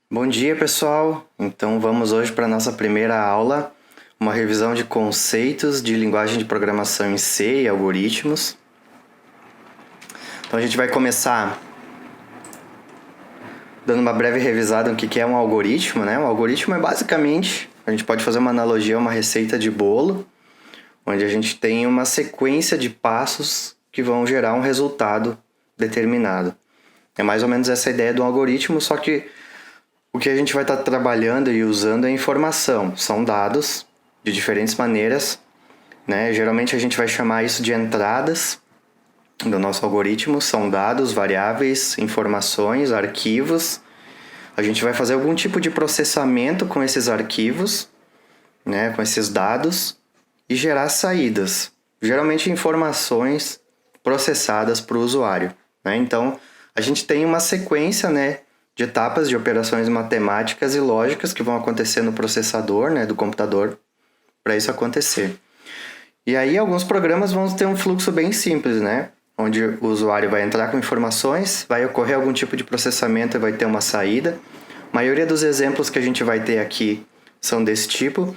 Bom dia, pessoal! Então vamos hoje para a nossa primeira aula, uma revisão de conceitos de linguagem de programação em C e algoritmos. Então a gente vai começar dando uma breve revisada no que é um algoritmo, né? Um algoritmo é basicamente, a gente pode fazer uma analogia a uma receita de bolo, onde a gente tem uma sequência de passos que vão gerar um resultado determinado. É mais ou menos essa ideia do algoritmo, só que o que a gente vai estar trabalhando e usando é informação, são dados de diferentes maneiras, né? Geralmente a gente vai chamar isso de entradas do nosso algoritmo, são dados, variáveis, informações, arquivos. A gente vai fazer algum tipo de processamento com esses arquivos, né? Com esses dados e gerar saídas, geralmente informações processadas para o usuário, né? Então a gente tem uma sequência, né, de etapas de operações matemáticas e lógicas que vão acontecer no processador, né, do computador para isso acontecer. E aí alguns programas vão ter um fluxo bem simples, né, onde o usuário vai entrar com informações, vai ocorrer algum tipo de processamento e vai ter uma saída. A maioria dos exemplos que a gente vai ter aqui são desse tipo,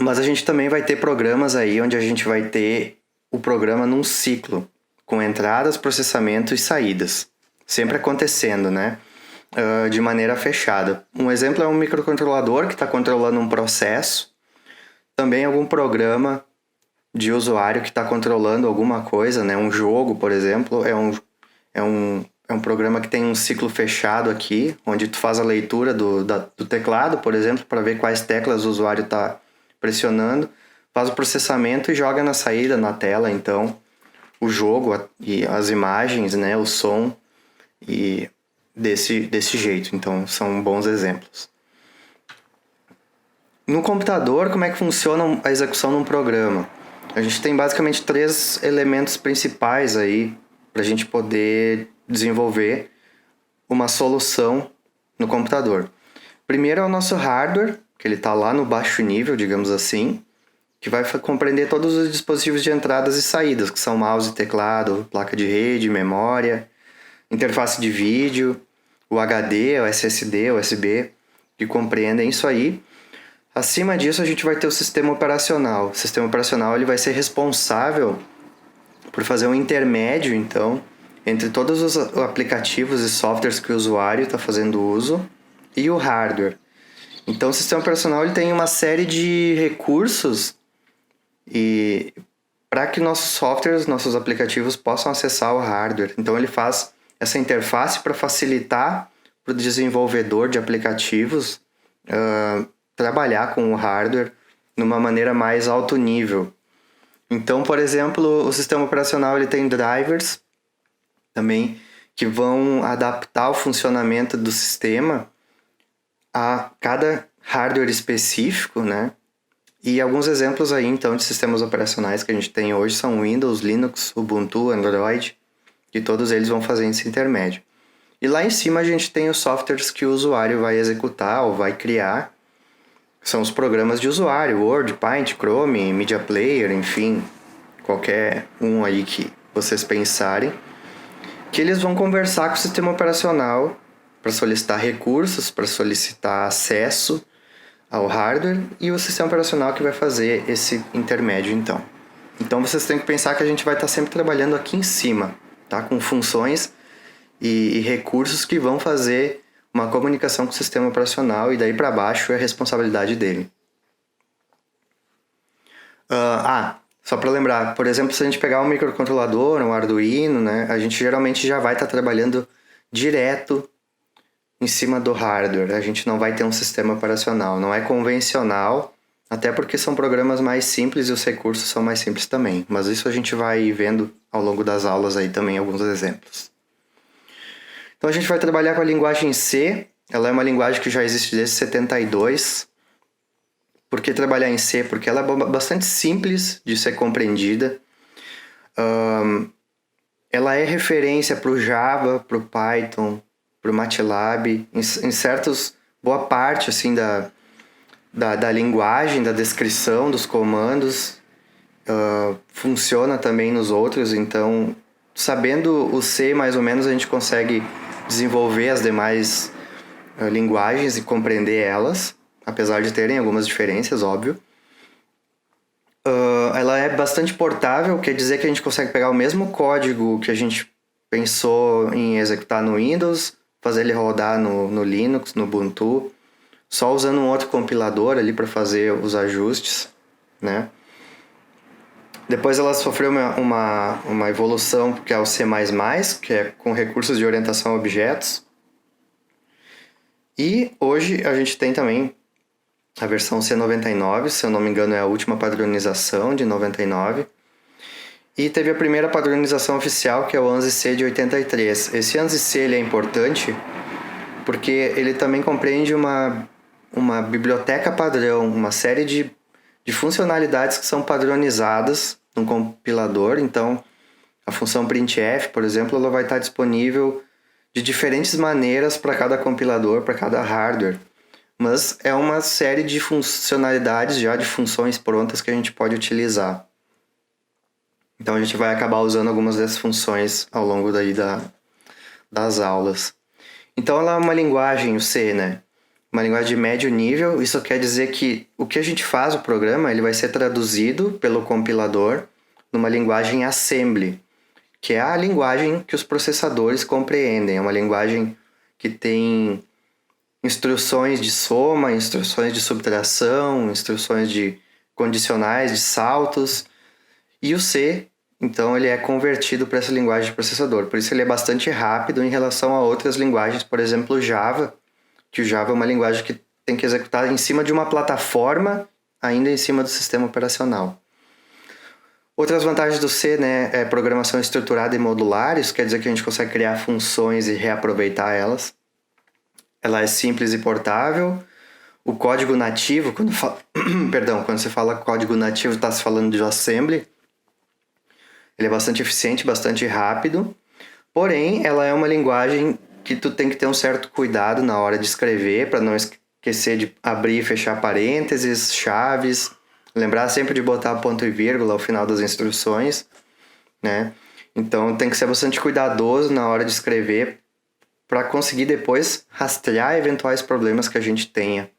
mas a gente também vai ter programas aí onde a gente vai ter o programa num ciclo, com entradas, processamento e saídas, sempre acontecendo, né? De maneira fechada. Um exemplo é um microcontrolador que está controlando um processo, também algum programa de usuário que está controlando alguma coisa, né? Um jogo, por exemplo, é um programa que tem um ciclo fechado aqui, onde tu faz a leitura do teclado, por exemplo, para ver quais teclas o usuário está pressionando, faz o processamento e joga na saída, na tela, então, o jogo e as imagens, né? O som e desse jeito. Então, são bons exemplos. No computador, como é que funciona a execução de um programa? A gente tem basicamente três elementos principais aí para a gente poder desenvolver uma solução no computador. Primeiro é o nosso hardware, que ele está lá no baixo nível, digamos assim, que vai compreender todos os dispositivos de entradas e saídas, que são mouse, teclado, placa de rede, memória, interface de vídeo, o HD, o SSD, o USB, que compreendem isso aí. Acima disso, a gente vai ter o sistema operacional. O sistema operacional ele vai ser responsável por fazer um intermédio, então, entre todos os aplicativos e softwares que o usuário está fazendo uso e o hardware. Então, o sistema operacional ele tem uma série de recursos e para que nossos softwares, nossos aplicativos possam acessar o hardware. Então, ele faz essa interface para facilitar para o desenvolvedor de aplicativos trabalhar com o hardware de uma maneira mais alto nível. Então, por exemplo, o sistema operacional ele tem drivers também que vão adaptar o funcionamento do sistema a cada hardware específico, né? E alguns exemplos aí, então, de sistemas operacionais que a gente tem hoje são Windows, Linux, Ubuntu, Android, e todos eles vão fazer esse intermédio. E lá em cima a gente tem os softwares que o usuário vai executar ou vai criar. São os programas de usuário, Word, Paint, Chrome, Media Player, enfim, qualquer um aí que vocês pensarem, que eles vão conversar com o sistema operacional para solicitar recursos, para solicitar acesso ao hardware e o sistema operacional que vai fazer esse intermédio então. Então vocês têm que pensar que a gente vai estar sempre trabalhando aqui em cima, tá? Com funções e recursos que vão fazer uma comunicação com o sistema operacional e daí para baixo é a responsabilidade dele. Só para lembrar, por exemplo, se a gente pegar um microcontrolador, um Arduino, né, a gente geralmente já vai estar trabalhando direto em cima do hardware. A gente não vai ter um sistema operacional, não é convencional, até porque são programas mais simples e os recursos são mais simples também. Mas isso a gente vai vendo ao longo das aulas aí também alguns exemplos. Então a gente vai trabalhar com a linguagem C. Ela é uma linguagem que já existe desde 72. Por que trabalhar em C? Porque ela é bastante simples de ser compreendida. Ela é referência para o Java, para o Python, para o MATLAB, em certos, boa parte assim, da linguagem, da descrição dos comandos. Funciona também nos outros, então sabendo o C mais ou menos a gente consegue desenvolver as demais linguagens e compreender elas, apesar de terem algumas diferenças, óbvio. Ela é bastante portável, quer dizer que a gente consegue pegar o mesmo código que a gente pensou em executar no Windows, fazer ele rodar no Linux, no Ubuntu, só usando um outro compilador ali para fazer os ajustes, né? Depois ela sofreu uma evolução que é o C++, que é com recursos de orientação a objetos. E hoje a gente tem também a versão C99, se eu não me engano é a última padronização de 99. E teve a primeira padronização oficial, que é o ANSI-C de 83. Esse ANSI-C ele é importante porque ele também compreende uma biblioteca padrão, uma série de funcionalidades que são padronizadas no compilador. Então, a função printf, por exemplo, ela vai estar disponível de diferentes maneiras para cada compilador, para cada hardware. Mas é uma série de funcionalidades já, de funções prontas que a gente pode utilizar. Então a gente vai acabar usando algumas dessas funções ao longo daí das aulas. Então ela é uma linguagem, o C, né? Uma linguagem de médio nível. Isso quer dizer que o que a gente faz, o programa, ele vai ser traduzido pelo compilador numa linguagem assembly, que é a linguagem que os processadores compreendem. É uma linguagem que tem instruções de soma, instruções de subtração, instruções de condicionais, de saltos. E o C, então, ele é convertido para essa linguagem de processador. Por isso ele é bastante rápido em relação a outras linguagens, por exemplo, o Java, que o Java é uma linguagem que tem que executar em cima de uma plataforma, ainda em cima do sistema operacional. Outras vantagens do C, né, é programação estruturada e modular. Isso quer dizer que a gente consegue criar funções e reaproveitar elas. Ela é simples e portável. O código nativo, quando você fala código nativo, está se falando de assembly. Ele é bastante eficiente, bastante rápido. Porém, ela é uma linguagem que tu tem que ter um certo cuidado na hora de escrever, para não esquecer de abrir e fechar parênteses, chaves. Lembrar sempre de botar ponto e vírgula ao final das instruções, né? Então tem que ser bastante cuidadoso na hora de escrever para conseguir depois rastrear eventuais problemas que a gente tenha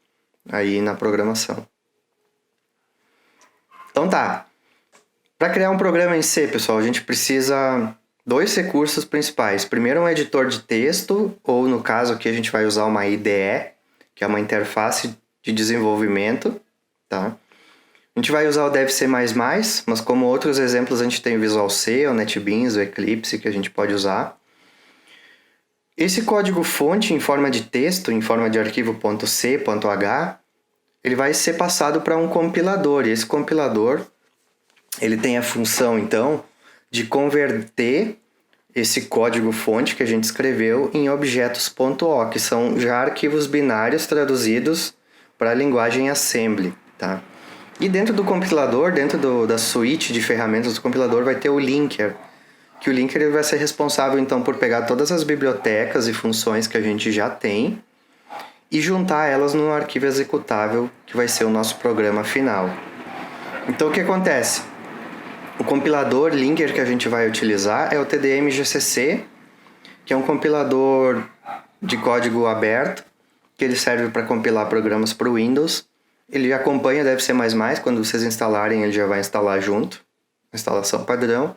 aí na programação. Então tá. Para criar um programa em C, pessoal, a gente precisa dois recursos principais. Primeiro, um editor de texto, ou no caso aqui a gente vai usar uma IDE, que é uma interface de desenvolvimento, tá? A gente vai usar o DevC++, mas como outros exemplos a gente tem o Visual C, o NetBeans, o Eclipse que a gente pode usar. Esse código-fonte em forma de texto, em forma de arquivo .c.h, ele vai ser passado para um compilador. E esse compilador ele tem a função, então, de converter esse código-fonte que a gente escreveu em objetos.o, que são já arquivos binários traduzidos para a linguagem assembly, tá? E dentro do compilador, dentro da suíte de ferramentas do compilador, vai ter o linker, que o linker ele vai ser responsável então por pegar todas as bibliotecas e funções que a gente já tem e juntar elas num arquivo executável que vai ser o nosso programa final. Então o que acontece? O compilador linker que a gente vai utilizar é o TDM-GCC, que é um compilador de código aberto, que ele serve para compilar programas para o Windows. Ele acompanha o DevC++, quando vocês instalarem ele já vai instalar junto, instalação padrão.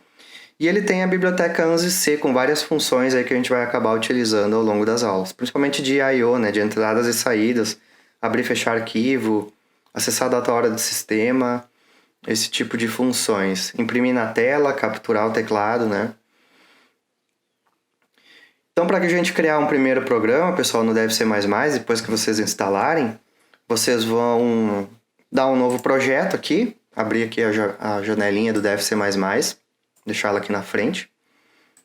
E ele tem a biblioteca ANSI-C com várias funções aí que a gente vai acabar utilizando ao longo das aulas, principalmente de I/O, né, de entradas e saídas, abrir e fechar arquivo, acessar a data hora do sistema, esse tipo de funções. Imprimir na tela, capturar o teclado, né? Então, para que a gente criar um primeiro programa, pessoal, no DevC++, depois que vocês instalarem, vocês vão dar um novo projeto aqui, abrir aqui a janelinha do DevC++, deixá-la aqui na frente.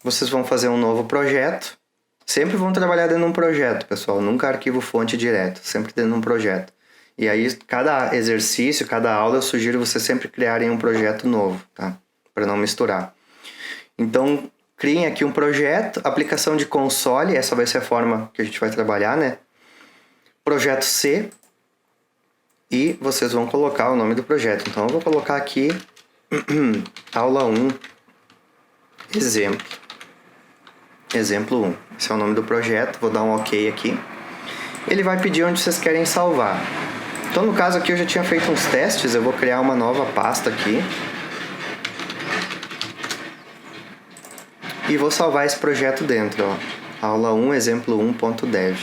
Vocês vão fazer um novo projeto. Sempre vão trabalhar dentro de um projeto, pessoal, nunca arquivo fonte direto, sempre dentro de um projeto. E aí, cada exercício, cada aula, eu sugiro vocês sempre criarem um projeto novo, tá? Para não misturar. Então, criem aqui um projeto, aplicação de console, essa vai ser a forma que a gente vai trabalhar, né? Projeto C, e vocês vão colocar o nome do projeto. Então, eu vou colocar aqui aula 1, exemplo 1. Esse é o nome do projeto, vou dar um OK aqui. ele vai pedir onde vocês querem salvar. Então, no caso aqui, eu já tinha feito uns testes, eu vou criar uma nova pasta aqui. E vou salvar esse projeto dentro, ó. Aula 1, exemplo 1.dev.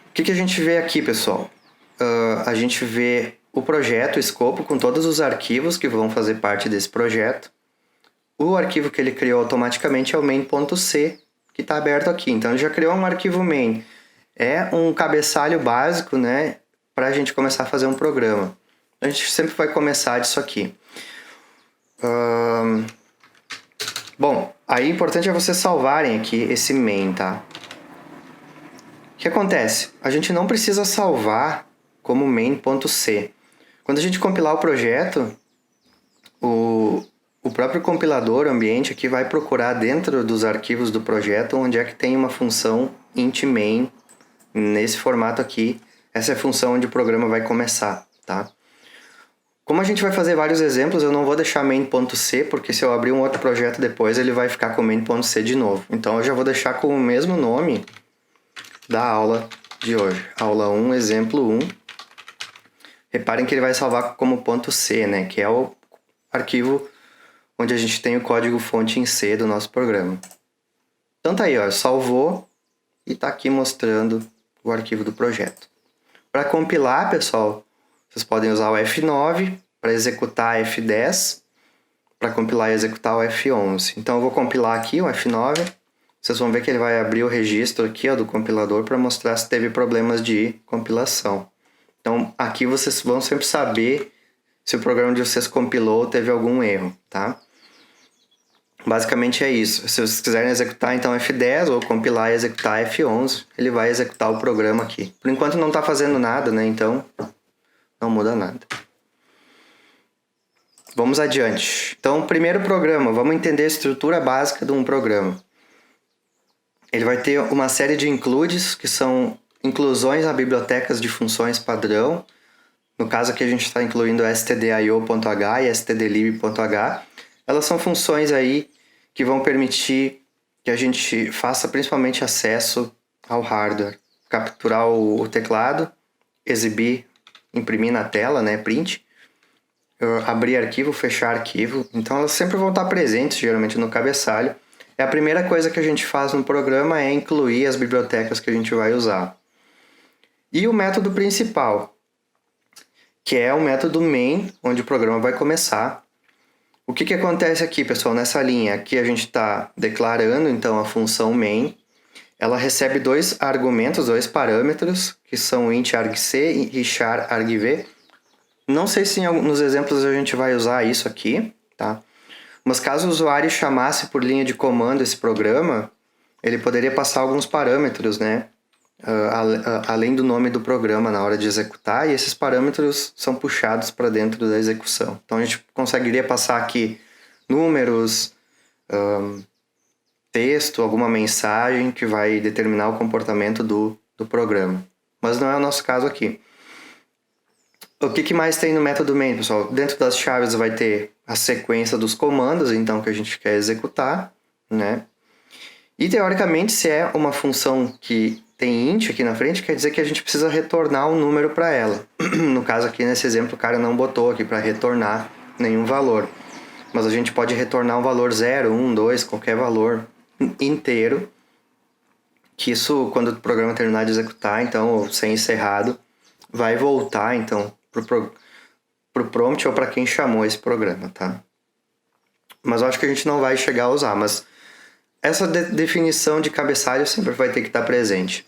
O que a gente vê aqui, pessoal? A gente vê o projeto, o escopo, com todos os arquivos que vão fazer parte desse projeto. O arquivo que ele criou automaticamente é o main.c, que está aberto aqui. Então, ele já criou um arquivo main. É um cabeçalho básico, né, para a gente começar a fazer um programa. A gente sempre vai começar disso aqui. Bom, aí o importante é vocês salvarem aqui esse main, tá? O que acontece? A gente não precisa salvar como main.c. Quando a gente compilar o projeto, o próprio compilador, o ambiente aqui, vai procurar dentro dos arquivos do projeto onde é que tem uma função int main nesse formato aqui. Essa é a função onde o programa vai começar, tá? Como a gente vai fazer vários exemplos, eu não vou deixar main.c, porque se eu abrir um outro projeto depois, ele vai ficar com main.c de novo. Então, eu já vou deixar com o mesmo nome da aula de hoje. Aula 1, exemplo 1. Reparem que ele vai salvar como .c, né? Que é o arquivo onde a gente tem o código fonte em C do nosso programa. Então tá aí, ó, salvou e tá aqui mostrando o arquivo do projeto. Para compilar, pessoal, vocês podem usar o F9 para executar F10, para compilar e executar o F11. Então eu vou compilar aqui o F9. Vocês vão ver que ele vai abrir o registro aqui, ó, do compilador para mostrar se teve problemas de compilação. Então aqui vocês vão sempre saber se o programa de vocês compilou teve algum erro, tá? Basicamente é isso. Se vocês quiserem executar então F10 ou compilar e executar F11, ele vai executar o programa aqui. Por enquanto não está fazendo nada, né? Então não muda nada. Vamos adiante. Então, primeiro programa, vamos entender a estrutura básica de um programa. Ele vai ter uma série de includes, que são inclusões a bibliotecas de funções padrão. No caso aqui a gente está incluindo stdio.h e stdlib.h. Elas são funções aí que vão permitir que a gente faça principalmente acesso ao hardware. Capturar o teclado, exibir, imprimir na tela, né, print, abrir arquivo, fechar arquivo. Então elas sempre vão estar presentes, geralmente no cabeçalho. É a primeira coisa que a gente faz no programa é incluir as bibliotecas que a gente vai usar. E o método principal, que é o método main, onde o programa vai começar. O que acontece aqui, pessoal, nessa linha? Aqui a gente está declarando, então, a função main. Ela recebe dois argumentos, dois parâmetros, que são int argc e char argv. Não sei se nos exemplos a gente vai usar isso aqui, tá? Mas caso o usuário chamasse por linha de comando esse programa, ele poderia passar alguns parâmetros, né? Além do nome do programa na hora de executar, e esses parâmetros são puxados para dentro da execução. Então a gente conseguiria passar aqui números, texto, alguma mensagem que vai determinar o comportamento do programa. Mas não é o nosso caso aqui. O que mais tem no método main, pessoal? Dentro das chaves vai ter a sequência dos comandos, então, que a gente quer executar, né? E, teoricamente, se é uma função que tem int aqui na frente, quer dizer que a gente precisa retornar um número para ela. No caso aqui, nesse exemplo, o cara não botou aqui para retornar nenhum valor. Mas a gente pode retornar um valor 0, 1, 2, qualquer valor inteiro. Que isso, quando o programa terminar de executar, então, ou ser encerrado, vai voltar, então, pro prompt ou para quem chamou esse programa, tá? Mas eu acho que a gente não vai chegar a usar, mas essa definição de cabeçalho sempre vai ter que estar presente.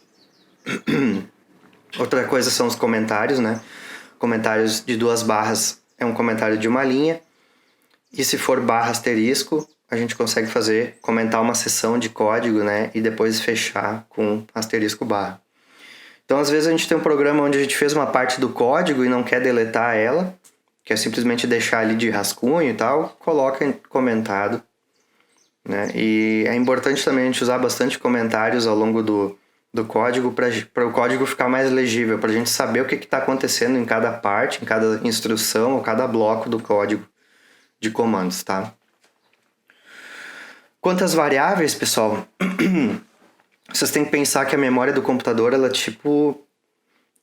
Outra coisa são os comentários, né? Comentários de 2 barras é um comentário de uma linha, e se for barra asterisco, a gente consegue comentar uma seção de código, né? E depois fechar com asterisco barra. Então, às vezes a gente tem um programa onde a gente fez uma parte do código e não quer deletar ela, quer simplesmente deixar ali de rascunho e tal, coloca comentado, né? E é importante também a gente usar bastante comentários ao longo do código para o código ficar mais legível, para a gente saber o que está acontecendo em cada parte, em cada instrução ou cada bloco do código de comandos, tá? Quanto às variáveis, pessoal, vocês têm que pensar que a memória do computador ela é tipo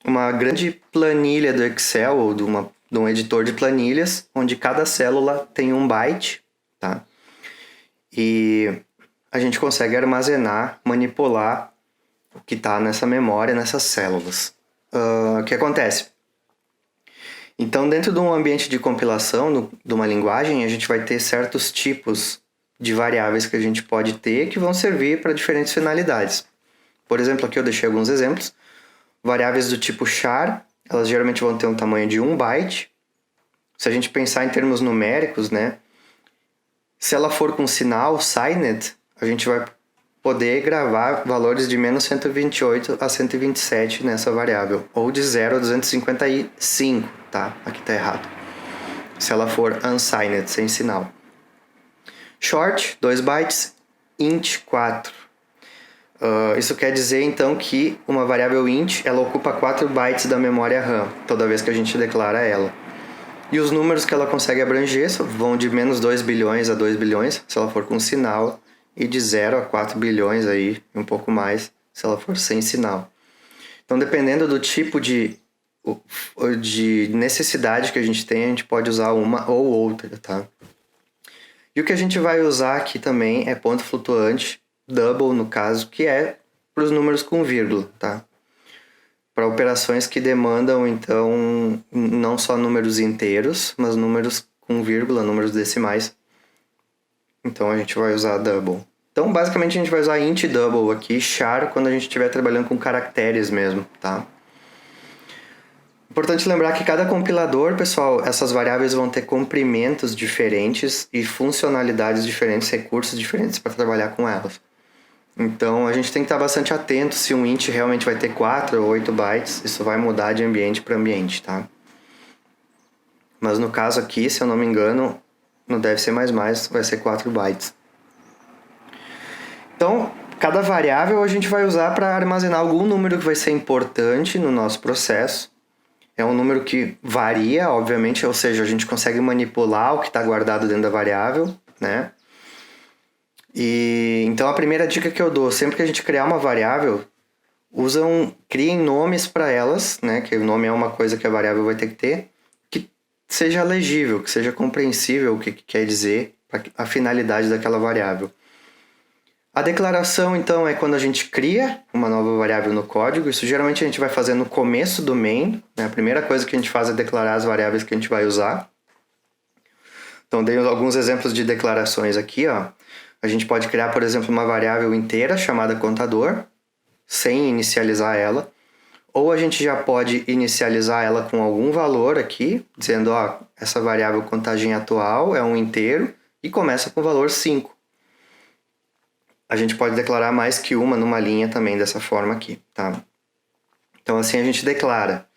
uma grande planilha do Excel ou de um editor de planilhas, onde cada célula tem 1 byte, tá? E a gente consegue armazenar, manipular o que está nessa memória, nessas células. O que acontece? Então, dentro de um ambiente de compilação de uma linguagem, a gente vai ter certos tipos de variáveis que a gente pode ter que vão servir para diferentes finalidades. Por exemplo, aqui eu deixei alguns exemplos. Variáveis do tipo char, elas geralmente vão ter um tamanho de 1 byte. Se a gente pensar em termos numéricos, né? Se ela for com sinal signed, a gente vai poder gravar valores de menos 128 a 127 nessa variável, ou de 0 a 255, tá? Aqui tá errado. Se ela for unsigned, sem sinal. Short, 2 bytes, int, 4. Isso quer dizer, então, que uma variável int, ela ocupa 4 bytes da memória RAM, toda vez que a gente declara ela. E os números que ela consegue abranger vão de menos 2 bilhões a 2 bilhões, se ela for com sinal, e de 0 a 4 bilhões aí, um pouco mais, se ela for sem sinal. Então, dependendo do tipo de necessidade que a gente tem, a gente pode usar uma ou outra, tá? E o que a gente vai usar aqui também é ponto flutuante, double no caso, que é para os números com vírgula, tá? Para operações que demandam, então, não só números inteiros, mas números com vírgula, números decimais. Então a gente vai usar double. Então basicamente a gente vai usar int double aqui, char, quando a gente estiver trabalhando com caracteres mesmo, tá? Importante lembrar que cada compilador, pessoal, essas variáveis vão ter comprimentos diferentes e funcionalidades diferentes, recursos diferentes para trabalhar com elas. Então a gente tem que estar bastante atento se um int realmente vai ter 4 ou 8 bytes, isso vai mudar de ambiente para ambiente, tá? Mas no caso aqui, se eu não me engano, não deve ser mais, vai ser 4 bytes. Então, cada variável a gente vai usar para armazenar algum número que vai ser importante no nosso processo. É um número que varia, obviamente, ou seja, a gente consegue manipular o que está guardado dentro da variável, né? E então a primeira dica que eu dou, sempre que a gente criar uma variável, criem nomes para elas, né? Que o nome é uma coisa que a variável vai ter que ter, que seja legível, que seja compreensível o que quer dizer, a finalidade daquela variável. A declaração, então, é quando a gente cria uma nova variável no código. Isso geralmente a gente vai fazer no começo do main, né? A primeira coisa que a gente faz é declarar as variáveis que a gente vai usar. Então, dei alguns exemplos de declarações aqui, ó. A gente pode criar, por exemplo, uma variável inteira chamada contador, sem inicializar ela. Ou a gente já pode inicializar ela com algum valor aqui, dizendo, ó, essa variável contagem atual é um inteiro e começa com o valor 5. A gente pode declarar mais que uma numa linha também dessa forma aqui, tá? Então assim a gente declara.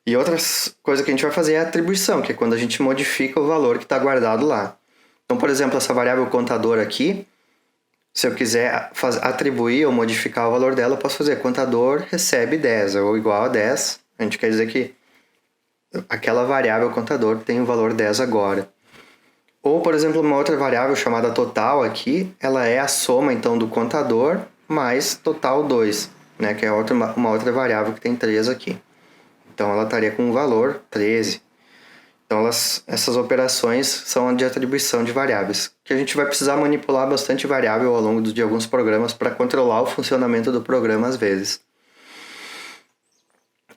E outra coisa que a gente vai fazer é a atribuição, que é quando a gente modifica o valor que está guardado lá. Então, por exemplo, essa variável contador aqui, se eu quiser atribuir ou modificar o valor dela, eu posso fazer contador recebe 10 ou igual a 10. A gente quer dizer que aquela variável contador tem o valor 10 agora. Ou, por exemplo, uma outra variável chamada total aqui, ela é a soma, então, do contador mais total 2, né? Que é uma outra variável que tem 3 aqui. Então, ela estaria com o valor 13. Então, essas operações são de atribuição de variáveis, que a gente vai precisar manipular bastante variável ao longo de alguns programas para controlar o funcionamento do programa às vezes.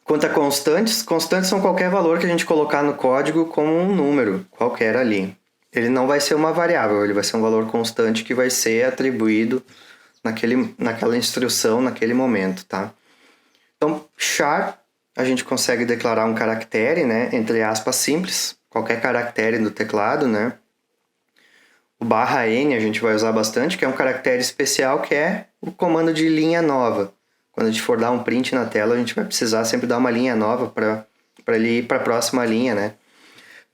Quanto a constantes são qualquer valor que a gente colocar no código como um número qualquer ali. Ele não vai ser uma variável, ele vai ser um valor constante que vai ser atribuído naquela instrução, naquele momento, tá? Então, char, a gente consegue declarar um caractere, né? Entre aspas, simples, qualquer caractere do teclado, né? O /n a gente vai usar bastante, que é um caractere especial, que é o comando de linha nova. Quando a gente for dar um print na tela, a gente vai precisar sempre dar uma linha nova para ele ir para a próxima linha, né?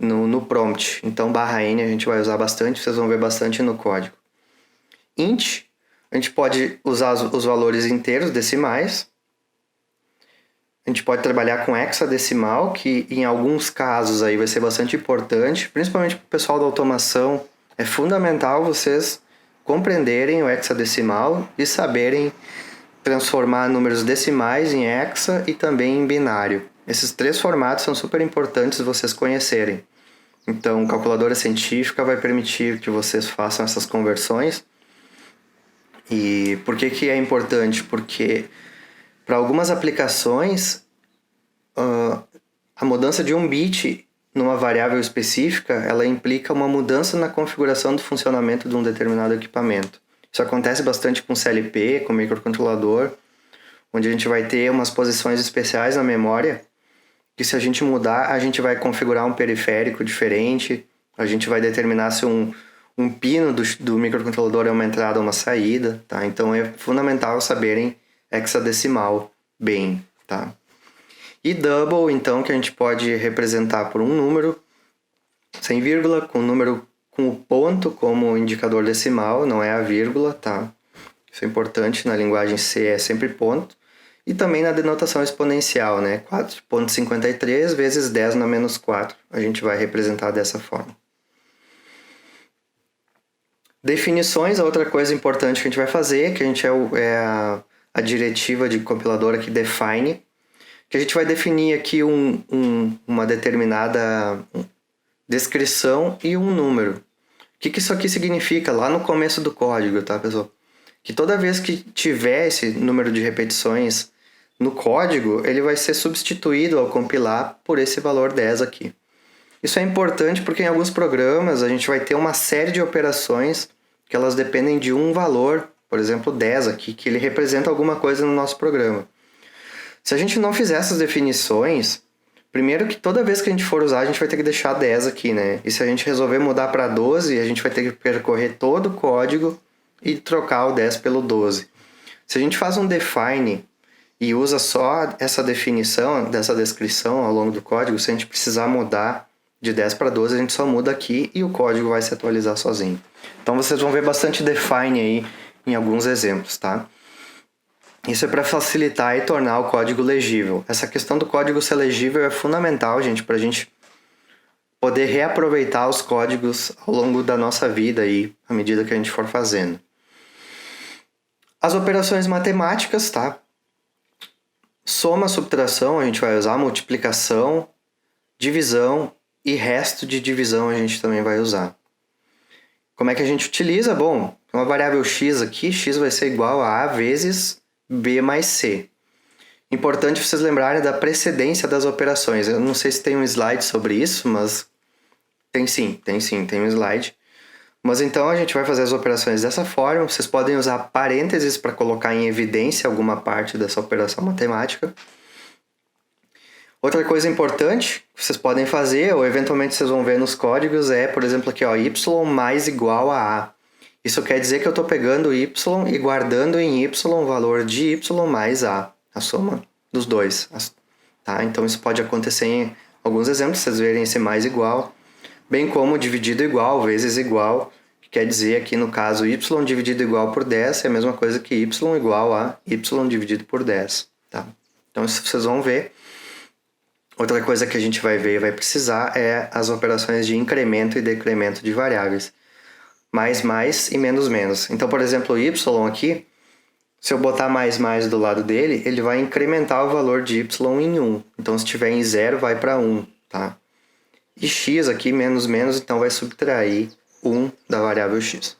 No prompt. Então, /n a gente vai usar bastante, vocês vão ver bastante no código. Int, a gente pode usar os valores inteiros, decimais. A gente pode trabalhar com hexadecimal, que em alguns casos aí vai ser bastante importante, principalmente para o pessoal da automação. É fundamental vocês compreenderem o hexadecimal e saberem transformar números decimais em hexa e também em binário. Esses 3 formatos são super importantes vocês conhecerem. Então, calculadora científica vai permitir que vocês façam essas conversões. E por que é importante? Porque para algumas aplicações, a mudança de um bit numa variável específica, ela implica uma mudança na configuração do funcionamento de um determinado equipamento. Isso acontece bastante com CLP, com microcontrolador, onde a gente vai ter umas posições especiais na memória, que se a gente mudar, a gente vai configurar um periférico diferente, a gente vai determinar se um pino do microcontrolador é uma entrada ou uma saída, tá? Então é fundamental saberem hexadecimal bem, tá? E double, então, que a gente pode representar por um número sem vírgula, com o número com o ponto como indicador decimal, não é a vírgula, tá? Isso é importante, na linguagem C é sempre ponto. E também na denotação exponencial, né? 4,53 vezes 10 na menos 4. A gente vai representar dessa forma. Definições, a outra coisa importante que a gente vai fazer, que a gente é a diretiva de compiladora que define, que a gente vai definir aqui uma determinada descrição e um número. O que isso aqui significa lá no começo do código, tá, pessoal? Que toda vez que tiver esse número de repetições no código, ele vai ser substituído ao compilar por esse valor 10 aqui. Isso é importante porque em alguns programas a gente vai ter uma série de operações que elas dependem de um valor, por exemplo 10 aqui, que ele representa alguma coisa no nosso programa. Se a gente não fizer essas definições, primeiro que toda vez que a gente for usar, a gente vai ter que deixar 10 aqui, né? E se a gente resolver mudar para 12, a gente vai ter que percorrer todo o código e trocar o 10 pelo 12. Se a gente faz um define e usa só essa definição, dessa descrição ao longo do código, se a gente precisar mudar de 10 para 12, a gente só muda aqui e o código vai se atualizar sozinho. Então vocês vão ver bastante define aí em alguns exemplos, tá? Isso é para facilitar e tornar o código legível. Essa questão do código ser legível é fundamental, gente, para a gente poder reaproveitar os códigos ao longo da nossa vida aí, à medida que a gente for fazendo. As operações matemáticas, tá? Soma, subtração, a gente vai usar multiplicação, divisão e resto de divisão a gente também vai usar. Como é que a gente utiliza? Bom, uma variável x aqui, x vai ser igual a vezes b mais c. Importante vocês lembrarem da precedência das operações. Eu não sei se tem um slide sobre isso, mas tem um slide. Mas então a gente vai fazer as operações dessa forma. Vocês podem usar parênteses para colocar em evidência alguma parte dessa operação matemática. Outra coisa importante que vocês podem fazer, ou eventualmente vocês vão ver nos códigos, é, por exemplo, aqui, ó, y mais igual a a. Isso quer dizer que eu estou pegando y e guardando em y o valor de y mais a soma dos dois. Tá? Então isso pode acontecer em alguns exemplos, vocês verem esse mais igual, bem como dividido igual vezes igual, que quer dizer aqui no caso y dividido igual por 10 é a mesma coisa que y igual a y dividido por 10. Tá? Então isso vocês vão ver. Outra coisa que a gente vai ver e vai precisar é as operações de incremento e decremento de variáveis. Mais e menos. Então, por exemplo, o y aqui, se eu botar mais do lado dele, ele vai incrementar o valor de y em 1. Então, se tiver em 0, vai para 1, tá? E x aqui, menos, então vai subtrair 1 da variável x.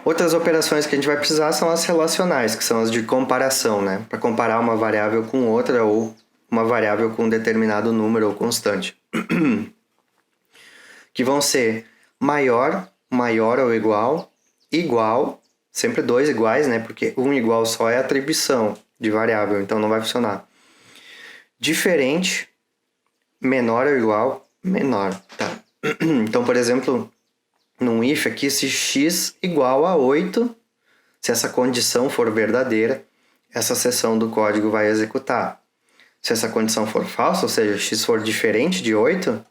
Outras operações que a gente vai precisar são as relacionais, que são as de comparação, né? Para comparar uma variável com outra ou uma variável com um determinado número ou constante. Que vão ser maior ou igual, sempre dois iguais, né? Porque um igual só é atribuição de variável, então não vai funcionar. Diferente, menor ou igual, menor, tá? Então, por exemplo, num if aqui, se x igual a 8, se essa condição for verdadeira, essa seção do código vai executar. Se essa condição for falsa, ou seja, x for diferente de 8,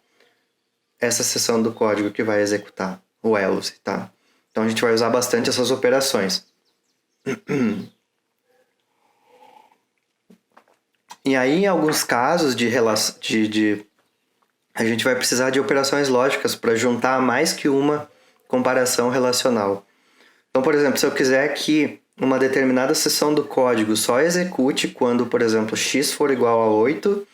essa seção do código que vai executar, o else, tá? Então a gente vai usar bastante essas operações. E aí, em alguns casos a gente vai precisar de operações lógicas para juntar mais que uma comparação relacional. Então, por exemplo, se eu quiser que uma determinada seção do código só execute quando, por exemplo, x for igual a 8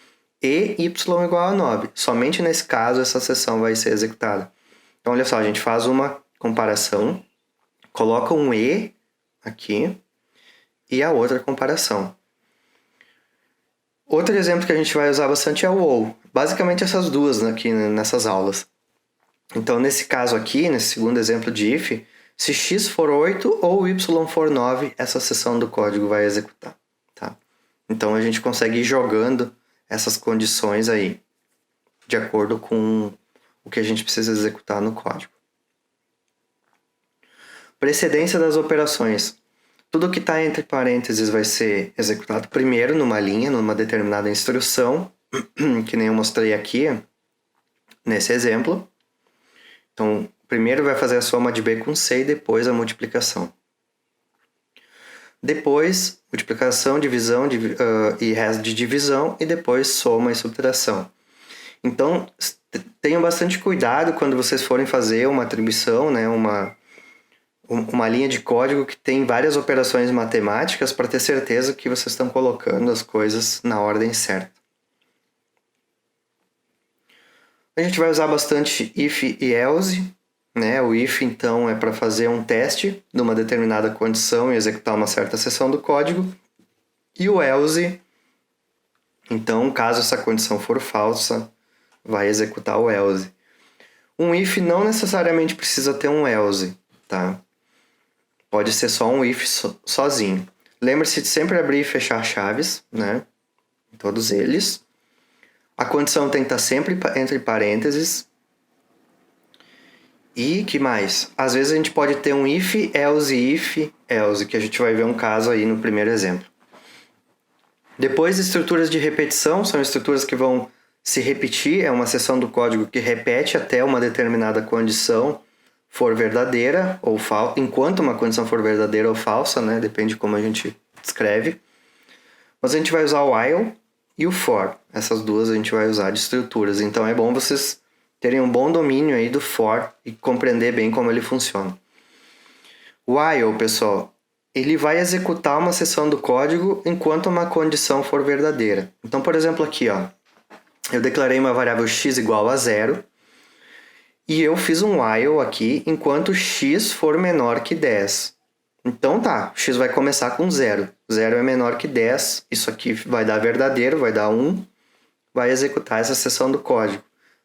e y igual a 9. Somente nesse caso essa seção vai ser executada. Então, olha só, a gente faz uma comparação, coloca um e aqui e a outra comparação. Outro exemplo que a gente vai usar bastante é o ou. Basicamente essas duas aqui nessas aulas. Então, nesse caso aqui, nesse segundo exemplo de if, se x for 8 ou y for 9, essa seção do código vai executar. Tá? Então, a gente consegue ir jogando essas condições aí, de acordo com o que a gente precisa executar no código. Precedência das operações. Tudo que está entre parênteses vai ser executado primeiro numa linha, numa determinada instrução, que nem eu mostrei aqui nesse exemplo. Então, primeiro vai fazer a soma de B com C e depois a multiplicação. Depois, multiplicação, divisão e resto de divisão e depois soma e subtração. Então, tenham bastante cuidado quando vocês forem fazer uma atribuição, né, uma linha de código que tem várias operações matemáticas para ter certeza que vocês estão colocando as coisas na ordem certa. A gente vai usar bastante if e else, né? O if, então, é para fazer um teste de uma determinada condição e executar uma certa seção do código. E o else, então, caso essa condição for falsa, vai executar o else. Um if não necessariamente precisa ter um else, tá? Pode ser só um if sozinho. Lembre-se de sempre abrir e fechar chaves, né? Todos eles. A condição tem que estar sempre entre parênteses. E que mais? Às vezes a gente pode ter um if, else, que a gente vai ver um caso aí no primeiro exemplo. Depois, estruturas de repetição, são estruturas que vão se repetir, é uma seção do código que repete até uma determinada condição for verdadeira ou falsa, enquanto uma condição for verdadeira ou falsa, né? Depende de como a gente escreve. Mas a gente vai usar o while e o for. Essas duas a gente vai usar de estruturas. Então é bom vocês terem um bom domínio aí do for e compreender bem como ele funciona. O while, pessoal, ele vai executar uma seção do código enquanto uma condição for verdadeira. Então, por exemplo, aqui, ó, eu declarei uma variável x igual a 0 e eu fiz um while aqui enquanto x for menor que 10. Então tá, x vai começar com 0. 0 é menor que 10, isso aqui vai dar verdadeiro, vai dar 1, vai executar essa seção do código.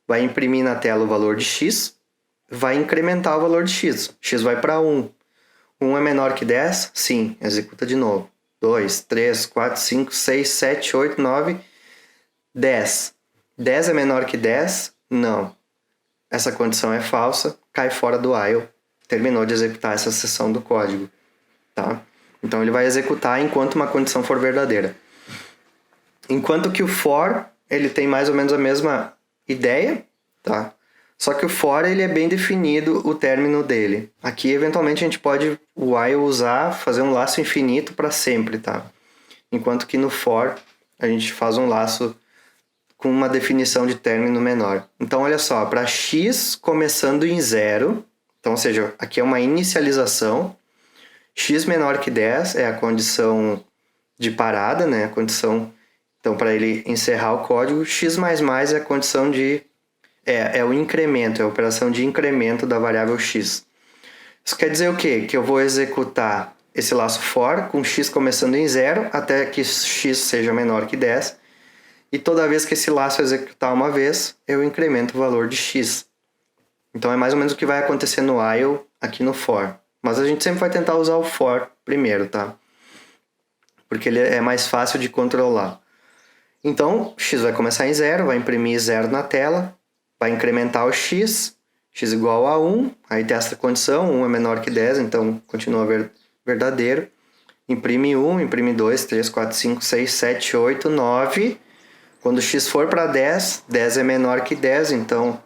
Vai imprimir na tela o valor de x, vai incrementar o valor de x. X vai para 1. 1 é menor que 10? Sim, executa de novo. 2, 3, 4, 5, 6, 7, 8, 9, 10. 10 é menor que 10? Não. Essa condição é falsa, cai fora do while. Terminou de executar essa seção do código. Tá? Então ele vai executar enquanto uma condição for verdadeira. Enquanto que o for, ele tem mais ou menos a mesma ideia, tá? Só que o for, ele é bem definido o término dele. Aqui, eventualmente, a gente pode o while usar, fazer um laço infinito para sempre, tá? Enquanto que no for, a gente faz um laço com uma definição de término menor. Então, olha só, para x começando em 0, então, ou seja, aqui é uma inicialização, x menor que 10 é a condição de parada, né? A condição, então, para ele encerrar o código, x++ é a condição de... É o incremento, é a operação de incremento da variável x. Isso quer dizer o quê? Que eu vou executar esse laço for com x começando em 0 até que x seja menor que 10. E toda vez que esse laço executar uma vez, eu incremento o valor de x. Então é mais ou menos o que vai acontecer no while aqui no for. Mas a gente sempre vai tentar usar o for primeiro, tá? Porque ele é mais fácil de controlar. Então, x vai começar em 0, vai imprimir 0 na tela, vai incrementar o x igual a 1, aí testa a condição, 1 é menor que 10, então continua verdadeiro. Imprime 1, imprime 2, 3, 4, 5, 6, 7, 8, 9... Quando x for para 10, 10 é menor que 10, então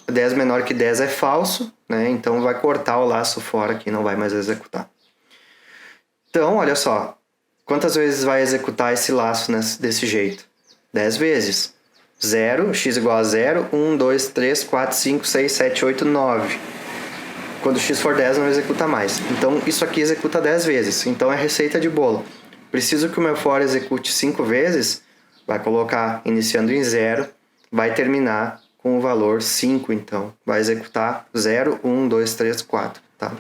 10 menor que 10 é falso, né? Então vai cortar o laço fora aqui, não vai mais executar. Então, olha só, quantas vezes vai executar esse laço desse jeito? 10 vezes. 0, x igual a 0, 1, 2, 3, 4, 5, 6, 7, 8, 9. Quando x for 10, não executa mais. Então, isso aqui executa 10 vezes. Então, é receita de bolo. Preciso que o meu for execute 5 vezes, vai colocar iniciando em 0, vai terminar com o valor 5, então. Vai executar 0, 1, 2, 3, 4, tá?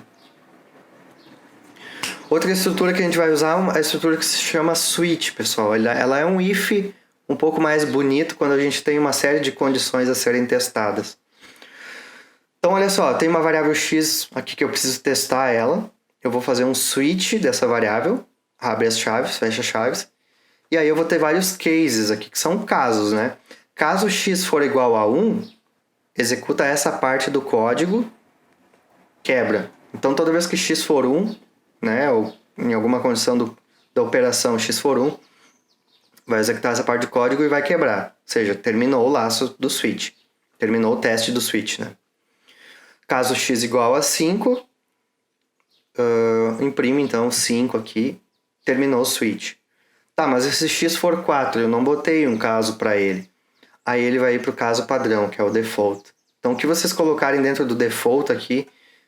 Outra estrutura que a gente vai usar é a estrutura que se chama switch, pessoal. Ela é um if um pouco mais bonito quando a gente tem uma série de condições a serem testadas. Então, olha só, tem uma variável x aqui que eu preciso testar ela. Eu vou fazer um switch dessa variável, abre as chaves, fecha as chaves. E aí eu vou ter vários cases aqui, que são casos, né? Caso x for igual a 1, executa essa parte do código, quebra. Então, toda vez que x for 1, né, ou em alguma condição da operação x for 1, vai executar essa parte do código e vai quebrar. Ou seja, terminou o laço do switch. Terminou o teste do switch, né? Caso x igual a 5, imprime então 5 aqui, terminou o switch. Tá, mas se x for 4, eu não botei um caso para ele. Aí ele vai ir para o caso padrão, que é o default. Então, o que vocês colocarem dentro do default aqui,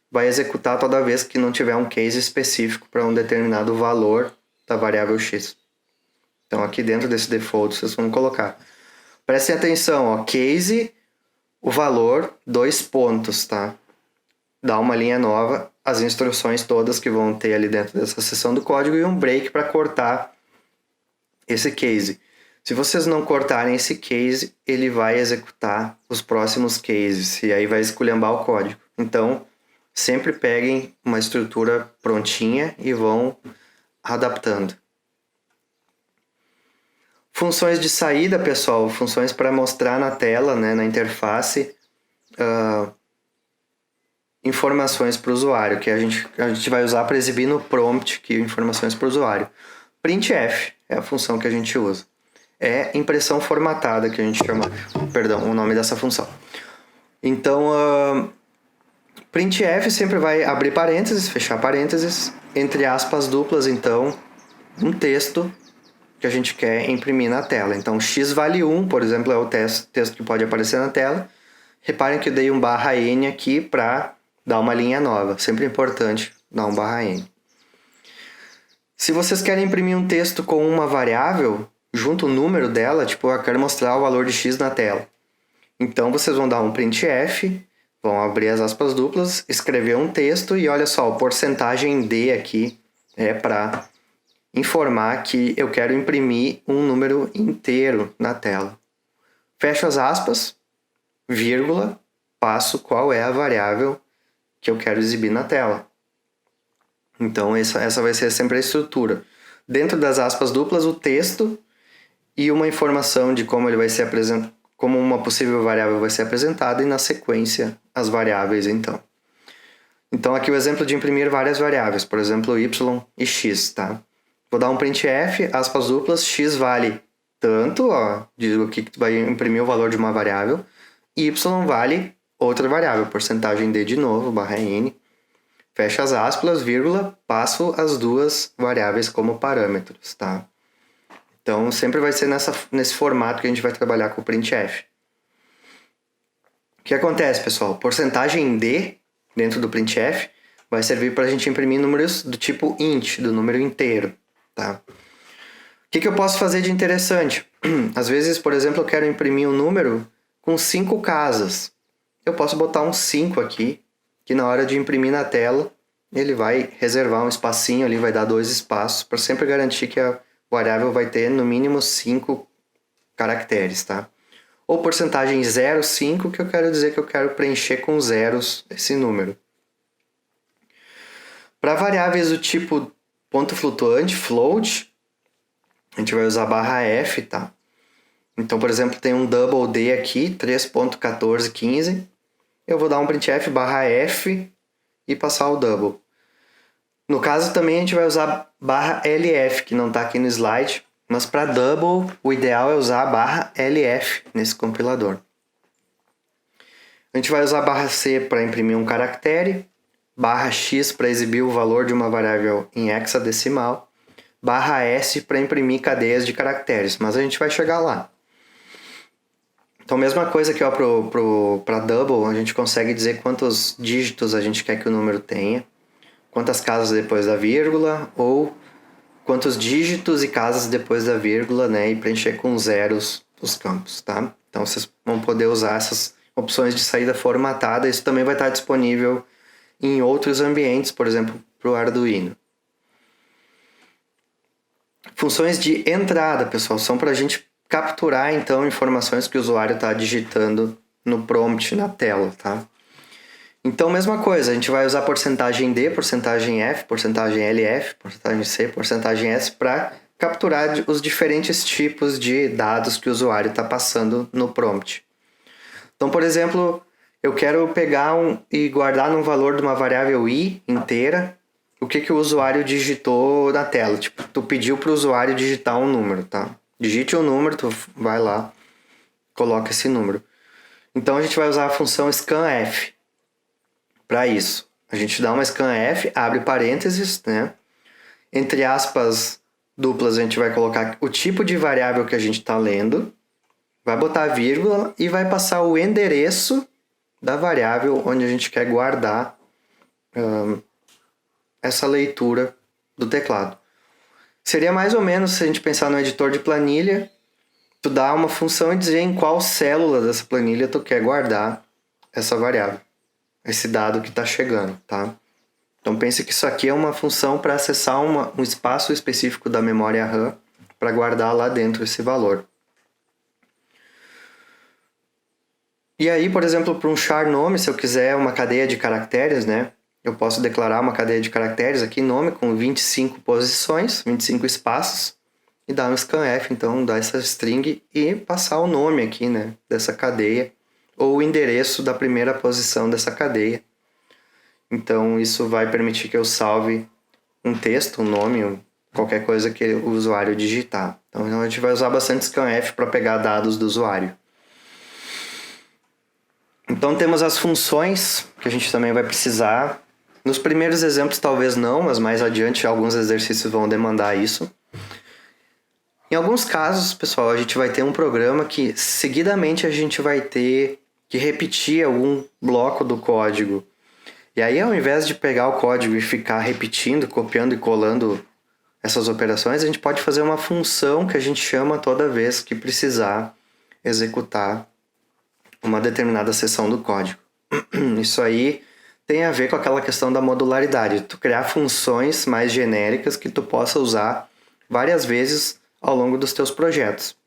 vai executar toda vez que não tiver um case específico para um determinado valor da variável x. Então, aqui dentro desse default, vocês vão colocar. Prestem atenção, ó, case, o valor, 2 pontos, tá? Dá uma linha nova, as instruções todas que vão ter ali dentro dessa seção do código e um break para cortar esse case. Se vocês não cortarem esse case, ele vai executar os próximos cases e aí vai esculhambar o código. Então, sempre peguem uma estrutura prontinha e vão adaptando. Funções de saída, pessoal, funções para mostrar na tela, né, na interface, informações para o usuário, que a gente vai usar para exibir no prompt que informações para o usuário. Printf é a função que a gente usa. É impressão formatada que a gente chama, perdão, o nome dessa função. Então, printf sempre vai abrir parênteses, fechar parênteses, entre aspas duplas, então, um texto que a gente quer imprimir na tela. Então, x vale 1, por exemplo, é o texto que pode aparecer na tela. Reparem que eu dei um /n aqui para dar uma linha nova. Sempre importante dar um /n. Se vocês querem imprimir um texto com uma variável, junto o número dela, tipo, eu quero mostrar o valor de x na tela. Então, vocês vão dar um printf, vão abrir as aspas duplas, escrever um texto e olha só, o porcentagem D aqui é para informar que eu quero imprimir um número inteiro na tela. Fecho as aspas, vírgula, passo qual é a variável que eu quero exibir na tela. Então, essa vai ser sempre a estrutura. Dentro das aspas duplas, o texto e uma informação de como ele vai ser apresentado, como uma possível variável vai ser apresentada e na sequência as variáveis, então. Então, aqui o exemplo de imprimir várias variáveis, por exemplo, y e x, tá? Vou dar um printf, aspas duplas, x vale tanto, ó, digo aqui que vai imprimir o valor de uma variável, y vale outra variável, porcentagem d de novo, /n, fecha as aspas, vírgula, passo as duas variáveis como parâmetros, tá? Então, sempre vai ser nesse formato que a gente vai trabalhar com o printf. O que acontece, pessoal? Porcentagem d dentro do printf vai servir para a gente imprimir números do tipo int, do número inteiro, tá? O que eu posso fazer de interessante? Às vezes, por exemplo, eu quero imprimir um número com 5 casas. Eu posso botar um 5 aqui, que na hora de imprimir na tela, ele vai reservar um espacinho ali, vai dar 2 espaços, para sempre garantir que a variável vai ter no mínimo 5 caracteres, tá? Ou porcentagem 0,5, que eu quero dizer que eu quero preencher com zeros esse número. Para variáveis do tipo ponto flutuante, float, a gente vai usar /f, tá? Então, por exemplo, tem um double D aqui, 3.1415. Eu vou dar um printf /f e passar o double. No caso também a gente vai usar /lf, que não está aqui no slide, mas para double o ideal é usar /lf nesse compilador. A gente vai usar /c para imprimir um caractere, /x para exibir o valor de uma variável em hexadecimal, /s para imprimir cadeias de caracteres, mas a gente vai chegar lá. Então, mesma coisa aqui, ó, para double, a gente consegue dizer quantos dígitos a gente quer que o número tenha, quantas casas depois da vírgula, ou quantos dígitos e casas depois da vírgula, né? E preencher com zeros os campos, tá? Então, vocês vão poder usar essas opções de saída formatada. Isso também vai estar disponível em outros ambientes, por exemplo, para o Arduino. Funções de entrada, pessoal, são para a gente capturar, então, informações que o usuário está digitando no prompt, na tela, tá? Então, mesma coisa, a gente vai usar porcentagem D, porcentagem F, porcentagem LF, porcentagem C, porcentagem S para capturar os diferentes tipos de dados que o usuário está passando no prompt. Então, por exemplo, eu quero pegar e guardar num valor de uma variável i inteira o que o usuário digitou na tela. Tipo, tu pediu para o usuário digitar um número, tá? Digite um número, tu vai lá, coloca esse número. Então, a gente vai usar a função scanf para isso. A gente dá uma scanf, abre parênteses, né? Entre aspas duplas, a gente vai colocar o tipo de variável que a gente está lendo, vai botar a vírgula e vai passar o endereço da variável onde a gente quer guardar essa leitura do teclado. Seria mais ou menos, se a gente pensar no editor de planilha, tu dá uma função e dizer em qual célula dessa planilha tu quer guardar essa variável, esse dado que está chegando, tá? Então pense que isso aqui é uma função para acessar um espaço específico da memória RAM para guardar lá dentro esse valor. E aí, por exemplo, para um char nome, se eu quiser uma cadeia de caracteres, né? Eu posso declarar uma cadeia de caracteres aqui, nome, com 25 posições, 25 espaços, e dar um scanf, então, dar essa string e passar o nome aqui, né? Dessa cadeia, ou o endereço da primeira posição dessa cadeia. Então, isso vai permitir que eu salve um texto, um nome, qualquer coisa que o usuário digitar. Então, a gente vai usar bastante scanf para pegar dados do usuário. Então, temos as funções, que a gente também vai precisar. Nos primeiros exemplos, talvez não, mas mais adiante, alguns exercícios vão demandar isso. Em alguns casos, pessoal, a gente vai ter um programa que, seguidamente, a gente vai ter que repetir algum bloco do código. E aí, ao invés de pegar o código e ficar repetindo, copiando e colando essas operações, a gente pode fazer uma função que a gente chama toda vez que precisar executar uma determinada seção do código. Isso aí tem a ver com aquela questão da modularidade, tu criar funções mais genéricas que tu possa usar várias vezes ao longo dos teus projetos.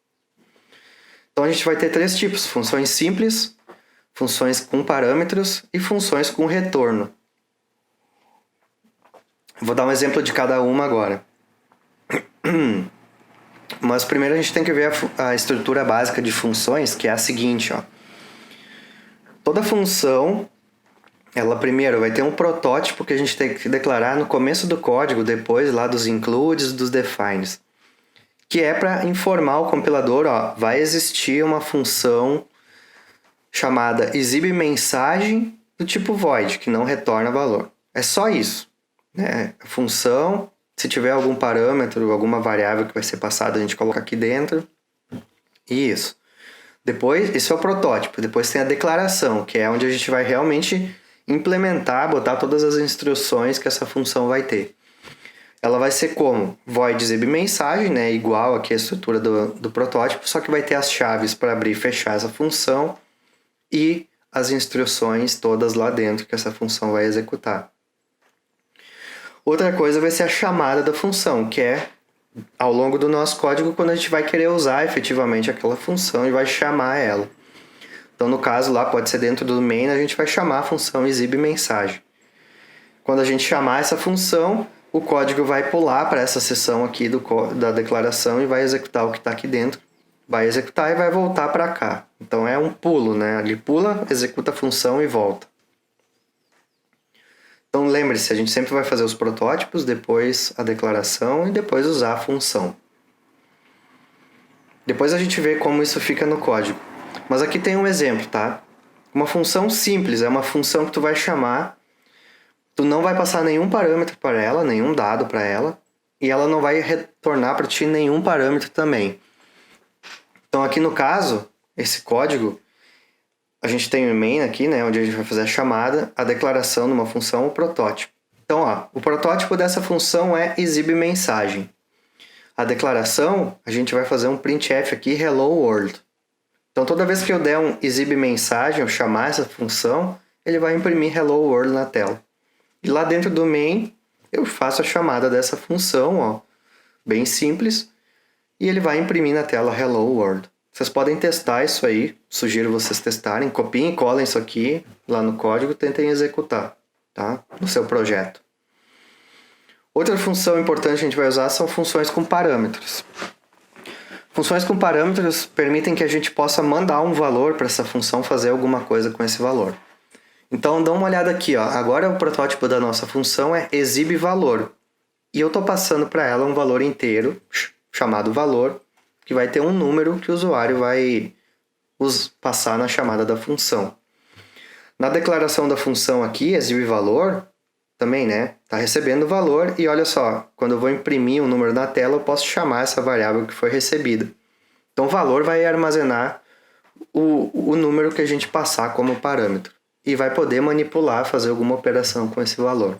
Então a gente vai ter 3 tipos: funções simples, funções com parâmetros e funções com retorno. Vou dar um exemplo de cada uma agora. Mas primeiro a gente tem que ver a estrutura básica de funções, que é a seguinte, ó. Toda função, ela primeiro vai ter um protótipo que a gente tem que declarar no começo do código, depois lá dos includes, dos defines, que é para informar o compilador, ó, vai existir uma função chamada exibe mensagem do tipo void, que não retorna valor. É só isso, né? A função, se tiver algum parâmetro, alguma variável que vai ser passada, a gente coloca aqui dentro. E isso. Depois, esse é o protótipo. Depois tem a declaração, que é onde a gente vai realmente implementar, botar todas as instruções que essa função vai ter. Ela vai ser como? Void exibe mensagem, né? Igual aqui a estrutura do protótipo, só que vai ter as chaves para abrir e fechar essa função e as instruções todas lá dentro que essa função vai executar. Outra coisa vai ser a chamada da função, que é ao longo do nosso código quando a gente vai querer usar efetivamente aquela função e vai chamar ela. Então, no caso lá, pode ser dentro do main, a gente vai chamar a função exibe mensagem. Quando a gente chamar essa função, o código vai pular para essa seção aqui da declaração e vai executar o que está aqui dentro. Vai executar e vai voltar para cá. Então, é um pulo, né? Ele pula, executa a função e volta. Então lembre-se, a gente sempre vai fazer os protótipos, depois a declaração e depois usar a função. Depois a gente vê como isso fica no código. Mas aqui tem um exemplo, tá? Uma função simples, é uma função que tu vai chamar, tu não vai passar nenhum parâmetro para ela, nenhum dado para ela, e ela não vai retornar para ti nenhum parâmetro também. Então aqui no caso, esse código, a gente tem o main aqui, né, onde a gente vai fazer a chamada, a declaração de uma função, o protótipo. Então, ó, o protótipo dessa função é exibe mensagem. A declaração, a gente vai fazer um printf aqui, hello world. Então, toda vez que eu der um exibe mensagem, eu chamar essa função, ele vai imprimir hello world na tela. E lá dentro do main, eu faço a chamada dessa função, ó, bem simples, e ele vai imprimir na tela hello world. Vocês podem testar isso aí, sugiro vocês testarem, copiem e colem isso aqui lá no código, tentem executar, tá? No seu projeto. Outra função importante que a gente vai usar são funções com parâmetros. Funções com parâmetros permitem que a gente possa mandar um valor para essa função fazer alguma coisa com esse valor. Então, dá uma olhada aqui, ó. Agora o protótipo da nossa função é exibe valor. E eu estou passando para ela um valor inteiro, chamado valor, que vai ter um número que o usuário vai passar na chamada da função. Na declaração da função aqui, exibe valor, também, né? Está recebendo valor e olha só, quando eu vou imprimir um número na tela, eu posso chamar essa variável que foi recebida. Então, o valor vai armazenar o número que a gente passar como parâmetro e vai poder manipular, fazer alguma operação com esse valor.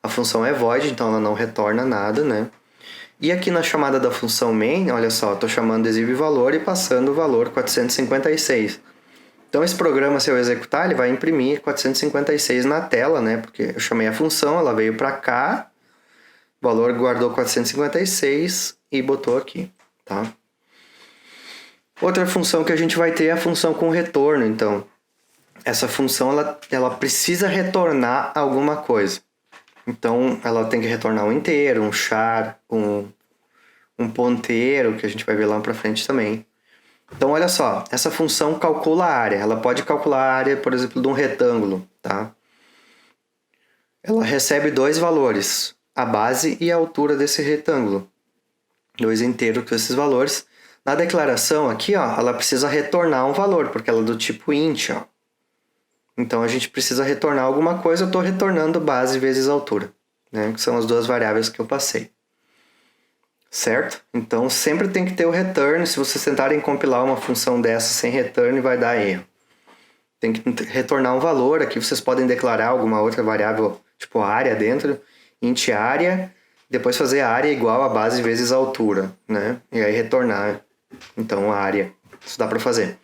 A função é void, então ela não retorna nada, né? E aqui na chamada da função main, olha só, estou chamando exibe valor e passando o valor 456. Então esse programa, se eu executar, ele vai imprimir 456 na tela, né? Porque eu chamei a função, ela veio para cá, o valor guardou 456 e botou aqui, tá? Outra função que a gente vai ter é a função com retorno, então. Essa função, ela precisa retornar alguma coisa. Então, ela tem que retornar um inteiro, um char, um ponteiro, que a gente vai ver lá pra frente também. Então, olha só, essa função calcula a área. Ela pode calcular a área, por exemplo, de um retângulo, tá? Ela recebe dois valores, a base e a altura desse retângulo. Dois inteiros com esses valores. Na declaração aqui, ó, ela precisa retornar um valor, porque ela é do tipo int, ó. Então, a gente precisa retornar alguma coisa, eu estou retornando base vezes altura, né? Que são as duas variáveis que eu passei. Certo? Então, sempre tem que ter o return. Se vocês tentarem compilar uma função dessa sem return, vai dar erro. Tem que retornar um valor. Aqui vocês podem declarar alguma outra variável, tipo área dentro, int área, depois fazer a área igual a base vezes a altura, né? E aí retornar, então, a área. Isso dá para fazer.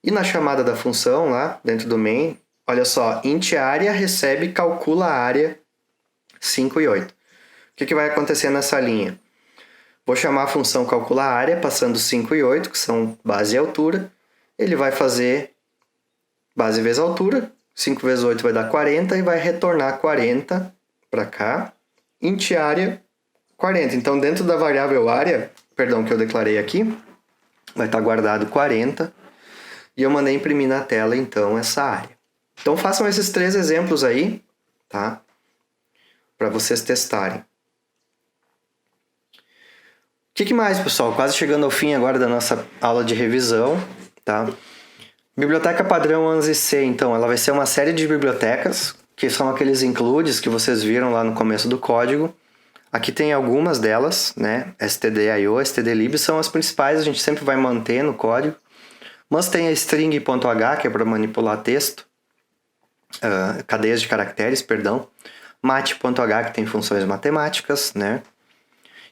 E na chamada da função lá, dentro do main, olha só, int área recebe e calcula a área 5 e 8. O que vai acontecer nessa linha? Vou chamar a função calcula a área, passando 5 e 8, que são base e altura. Ele vai fazer base vezes altura, 5 vezes 8 vai dar 40 e vai retornar 40 para cá. Int área 40. Então, dentro da variável área, perdão, que eu declarei aqui, vai estar guardado 40. E eu mandei imprimir na tela, então, essa área. Então, façam esses 3 exemplos aí, tá? Para vocês testarem. O que mais, pessoal? Quase chegando ao fim agora da nossa aula de revisão, tá? Biblioteca padrão ANSI-C, então, ela vai ser uma série de bibliotecas, que são aqueles includes que vocês viram lá no começo do código. Aqui tem algumas delas, né? stdio, stdlib são as principais, a gente sempre vai manter no código. Mas tem a string.h, que é para manipular texto, cadeias de caracteres, perdão. Mat.h, que tem funções matemáticas, né?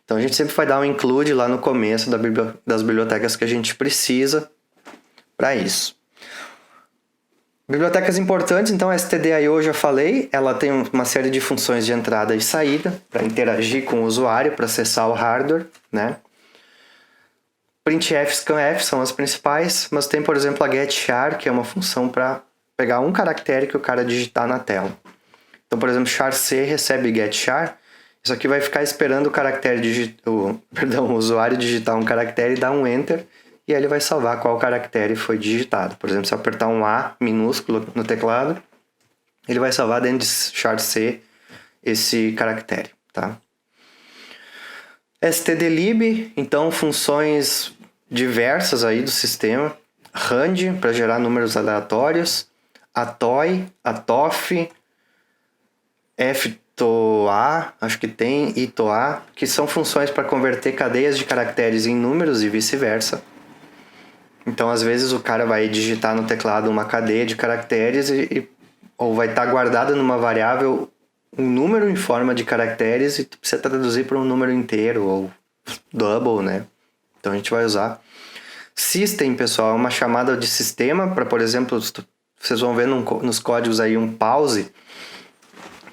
Então a gente sempre vai dar um include lá no começo das bibliotecas que a gente precisa para isso. Bibliotecas importantes, então a stdio eu já falei, ela tem uma série de funções de entrada e saída para interagir com o usuário, para acessar o hardware, né? Printf, scanf são as principais, mas tem, por exemplo, a getChar, que é uma função para pegar um caractere que o cara digitar na tela. Então, por exemplo, char_c recebe getChar, isso aqui vai ficar esperando o caractere o usuário digitar um caractere e dar um enter, e aí ele vai salvar qual caractere foi digitado. Por exemplo, se eu apertar um A minúsculo no teclado, ele vai salvar dentro de char_c esse caractere, tá? stdlib, então funções diversas aí do sistema. Rand, para gerar números aleatórios. Atoy, atof, ftoa, acho que tem, itoa, que são funções para converter cadeias de caracteres em números e vice-versa. Então, às vezes, o cara vai digitar no teclado uma cadeia de caracteres ou vai estar guardado numa variável um número em forma de caracteres e tu precisa traduzir para um número inteiro ou double, né? Então, a gente vai usar. System, pessoal, é uma chamada de sistema para, por exemplo, vocês vão ver nos códigos aí um pause,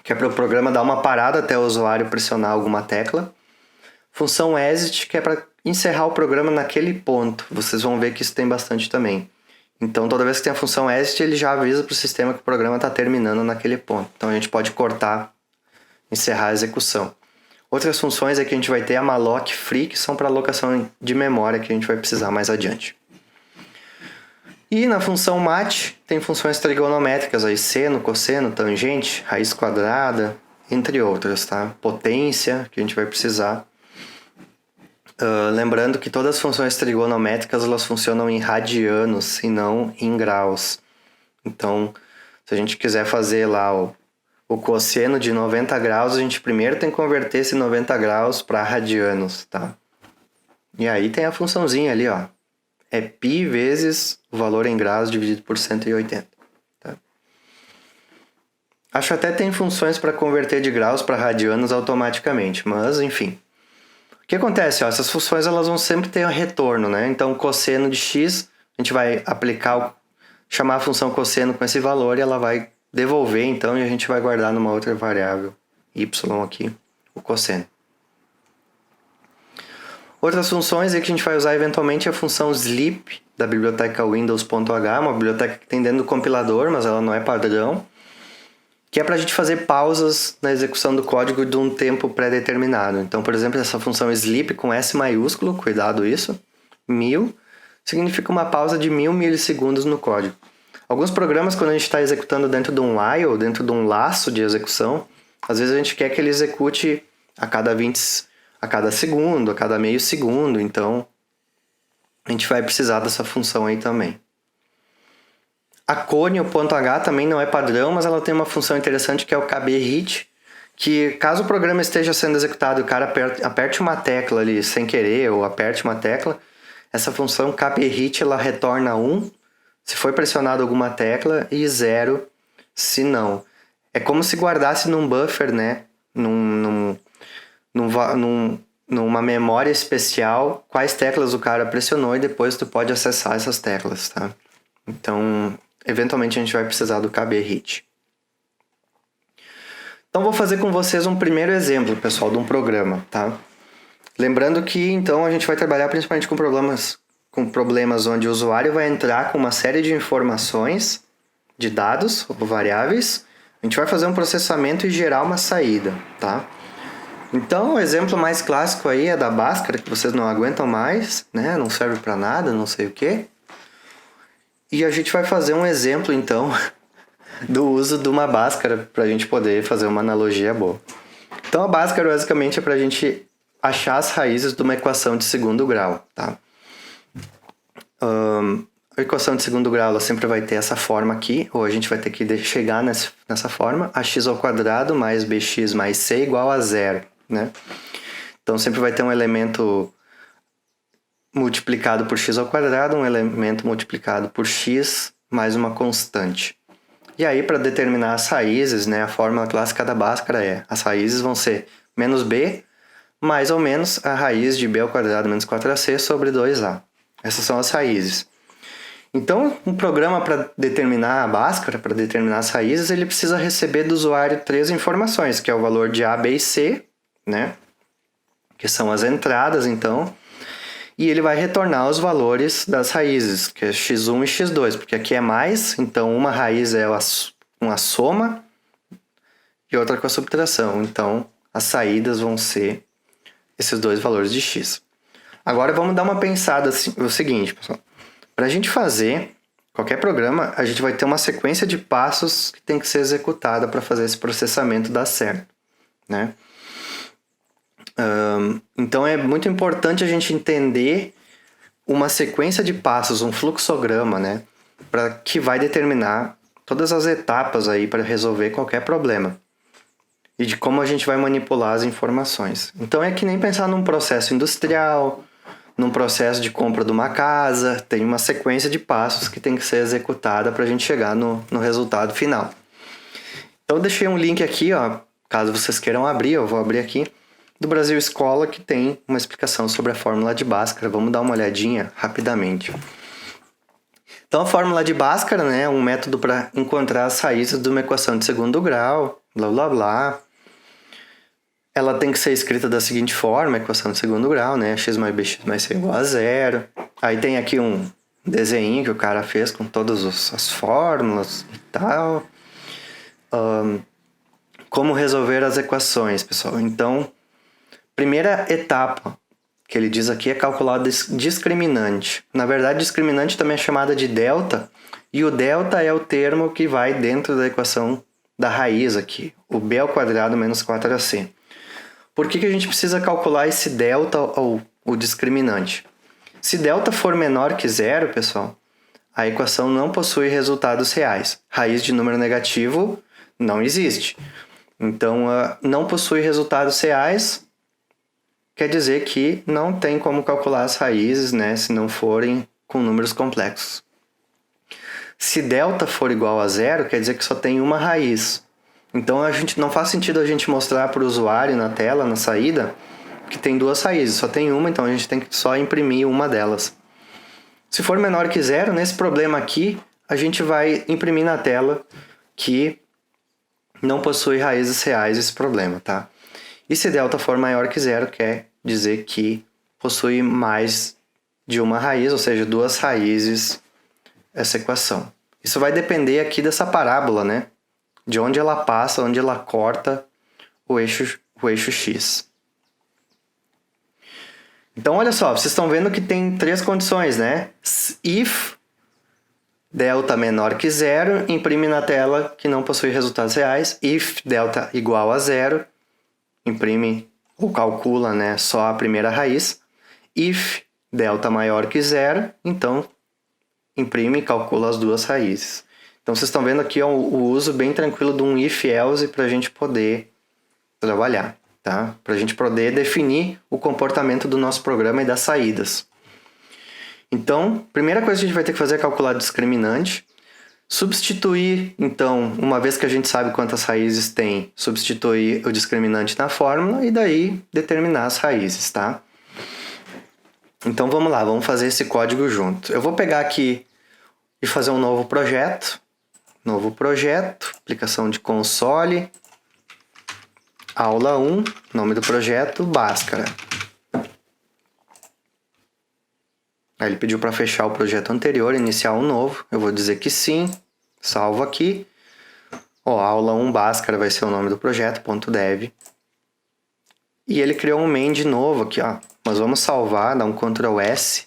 que é para o programa dar uma parada até o usuário pressionar alguma tecla. Função exit, que é para encerrar o programa naquele ponto. Vocês vão ver que isso tem bastante também. Então, toda vez que tem a função exit, ele já avisa para o sistema que o programa está terminando naquele ponto. Então, a gente pode cortar, encerrar a execução. Outras funções é que a gente vai ter a malloc free, que são para alocação de memória, que a gente vai precisar mais adiante. E na função mat, tem funções trigonométricas, aí seno, cosseno, tangente, raiz quadrada, entre outras, tá? Potência, que a gente vai precisar. Lembrando que todas as funções trigonométricas elas funcionam em radianos e não em graus. Então, se a gente quiser fazer lá o cosseno de 90 graus, a gente primeiro tem que converter esse 90 graus para radianos, tá? E aí tem a funçãozinha ali, ó. É π vezes o valor em graus dividido por 180. Tá? Acho até tem funções para converter de graus para radianos automaticamente, mas enfim. O que acontece? Ó, essas funções elas vão sempre ter um retorno, né? Então, cosseno de x, a gente vai chamar a função cosseno com esse valor e ela vai devolver, então, e a gente vai guardar numa outra variável, y aqui, o cosseno. Outras funções é que a gente vai usar eventualmente a função sleep da biblioteca windows.h, uma biblioteca que tem dentro do compilador, mas ela não é padrão, que é para a gente fazer pausas na execução do código de um tempo pré-determinado. Então, por exemplo, essa função sleep com S maiúsculo, cuidado isso, 1000, significa uma pausa de 1000 milissegundos no código. Alguns programas, quando a gente está executando dentro de um while, dentro de um laço de execução, às vezes a gente quer que ele execute a cada segundo, a cada meio segundo, então a gente vai precisar dessa função aí também. A cone, o .h, também não é padrão, mas ela tem uma função interessante que é o kbhit, que caso o programa esteja sendo executado e o cara aperte uma tecla ali sem querer ou aperte uma tecla, essa função kbhit ela retorna 1 se foi pressionado alguma tecla e 0 se não. É como se guardasse num buffer, né? Numa memória especial quais teclas o cara pressionou e depois tu pode acessar essas teclas, tá? Então, eventualmente a gente vai precisar do kbhit. Então, vou fazer com vocês um primeiro exemplo, pessoal, de um programa, tá? Lembrando que, então, a gente vai trabalhar principalmente com problemas onde o usuário vai entrar com uma série de informações, de dados ou variáveis, a gente vai fazer um processamento e gerar uma saída, tá? Então, o exemplo mais clássico aí é da Bhaskara, que vocês não aguentam mais, né? Não serve para nada, não sei o quê. E a gente vai fazer um exemplo, então, do uso de uma Bhaskara para a gente poder fazer uma analogia boa. Então, a Bhaskara basicamente é para a gente achar as raízes de uma equação de segundo grau, tá? A equação de segundo grau ela sempre vai ter essa forma aqui, ou a gente vai ter que chegar nessa forma, ax² mais bx mais c igual a 0, né? Então, sempre vai ter um elemento multiplicado por x², um elemento multiplicado por x, mais uma constante. E aí, para determinar as raízes, né, a fórmula clássica da Bhaskara é: as raízes vão ser menos b, mais ou menos a raiz de b² menos 4ac sobre 2a. Essas são as raízes. Então, um programa para determinar a Bhaskara, para determinar as raízes, ele precisa receber do usuário 3 informações, que é o valor de a, b e c, né, que são as entradas, então, e ele vai retornar os valores das raízes, que é x1 e x2, porque aqui é mais, então uma raiz é uma soma e outra com a subtração. Então, as saídas vão ser esses dois valores de x. Agora vamos dar uma pensada assim, o seguinte, pessoal. Para a gente fazer qualquer programa, a gente vai ter uma sequência de passos que tem que ser executada para fazer esse processamento dar certo, né? Então é muito importante a gente entender uma sequência de passos, um fluxograma, né, para que vai determinar todas as etapas aí para resolver qualquer problema e de como a gente vai manipular as informações. Então é que nem pensar num processo industrial, num processo de compra de uma casa, tem uma sequência de passos que tem que ser executada para a gente chegar no resultado final. Então eu deixei um link aqui, ó, caso vocês queiram abrir, eu vou abrir aqui, do Brasil Escola, que tem uma explicação sobre a fórmula de Bhaskara. Vamos dar uma olhadinha rapidamente. Então a fórmula de Bhaskara, né, é um método para encontrar as raízes de uma equação de segundo grau, blá blá blá. Ela tem que ser escrita da seguinte forma, equação de segundo grau, né, x mais bx mais c igual a zero. Aí tem aqui um desenho que o cara fez com todas as fórmulas e tal. Como resolver as equações, pessoal? Então, primeira etapa que ele diz aqui é calcular o discriminante. Na verdade, discriminante também é chamada de delta, e o delta é o termo que vai dentro da equação da raiz aqui, o b ao quadrado menos 4ac. Por que a gente precisa calcular esse delta ou o discriminante? Se delta for menor que zero, pessoal, a equação não possui resultados reais. Raiz de número negativo não existe. Então, não possui resultados reais, quer dizer que não tem como calcular as raízes, né, se não forem com números complexos. Se delta for igual a zero, quer dizer que só tem uma raiz. Então, não faz sentido a gente mostrar para o usuário na tela, na saída, que tem duas raízes, só tem uma, então a gente tem que só imprimir uma delas. Se for menor que zero, nesse problema aqui, a gente vai imprimir na tela que não possui raízes reais esse problema, tá? E se delta for maior que zero, quer dizer que possui mais de uma raiz, ou seja, duas raízes, essa equação. Isso vai depender aqui dessa parábola, né? De onde ela passa, onde ela corta o eixo x. Então, olha só, vocês estão vendo que tem três condições, né? If delta menor que zero, imprime na tela que não possui resultados reais. If delta igual a zero, imprime ou calcula, né, só a primeira raiz. If delta maior que zero, então imprime e calcula as duas raízes. Então vocês estão vendo aqui o uso bem tranquilo de um if-else para a gente poder trabalhar, tá? Para a gente poder definir o comportamento do nosso programa e das saídas. Então, primeira coisa que a gente vai ter que fazer é calcular o discriminante. Substituir, então, uma vez que a gente sabe quantas raízes tem, substituir o discriminante na fórmula e daí determinar as raízes, tá? Então vamos lá, vamos fazer esse código junto. Eu vou pegar aqui e fazer um novo projeto. Novo projeto, aplicação de console, aula 1, nome do projeto, Bhaskara. Aí ele pediu para fechar o projeto anterior, iniciar um novo. Eu vou dizer que sim, salvo aqui. Ó, aula 1 Bhaskara vai ser o nome do projeto, .dev. E ele criou um main de novo aqui, ó. Mas vamos salvar, dar um Ctrl S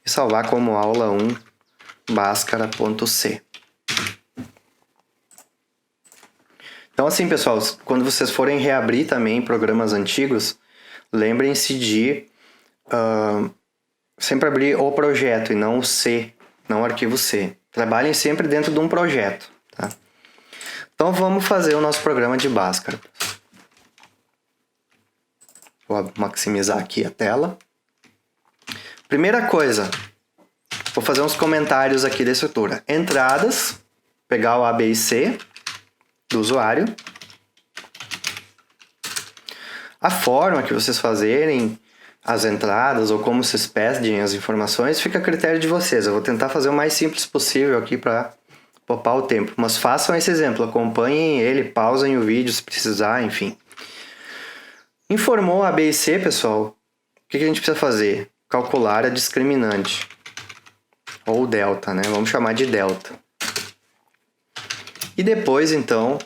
e salvar como aula 1 Bhaskara.c. Então assim, pessoal, quando vocês forem reabrir também programas antigos, lembrem-se de sempre abrir o projeto e não o C, não o arquivo C. Trabalhem sempre dentro de um projeto, tá? Então vamos fazer o nosso programa de Bhaskara. Vou maximizar aqui a tela. Primeira coisa, vou fazer uns comentários aqui da estrutura. Entradas, pegar o A, B e C do usuário. A forma que vocês fazerem as entradas ou como vocês pedem as informações fica a critério de vocês. Eu vou tentar fazer o mais simples possível aqui para poupar o tempo. Mas façam esse exemplo, acompanhem ele, pausem o vídeo se precisar, enfim. Informou A, B e C, pessoal. O que a gente precisa fazer? Calcular a discriminante. Ou delta, né? Vamos chamar de delta. E depois, então,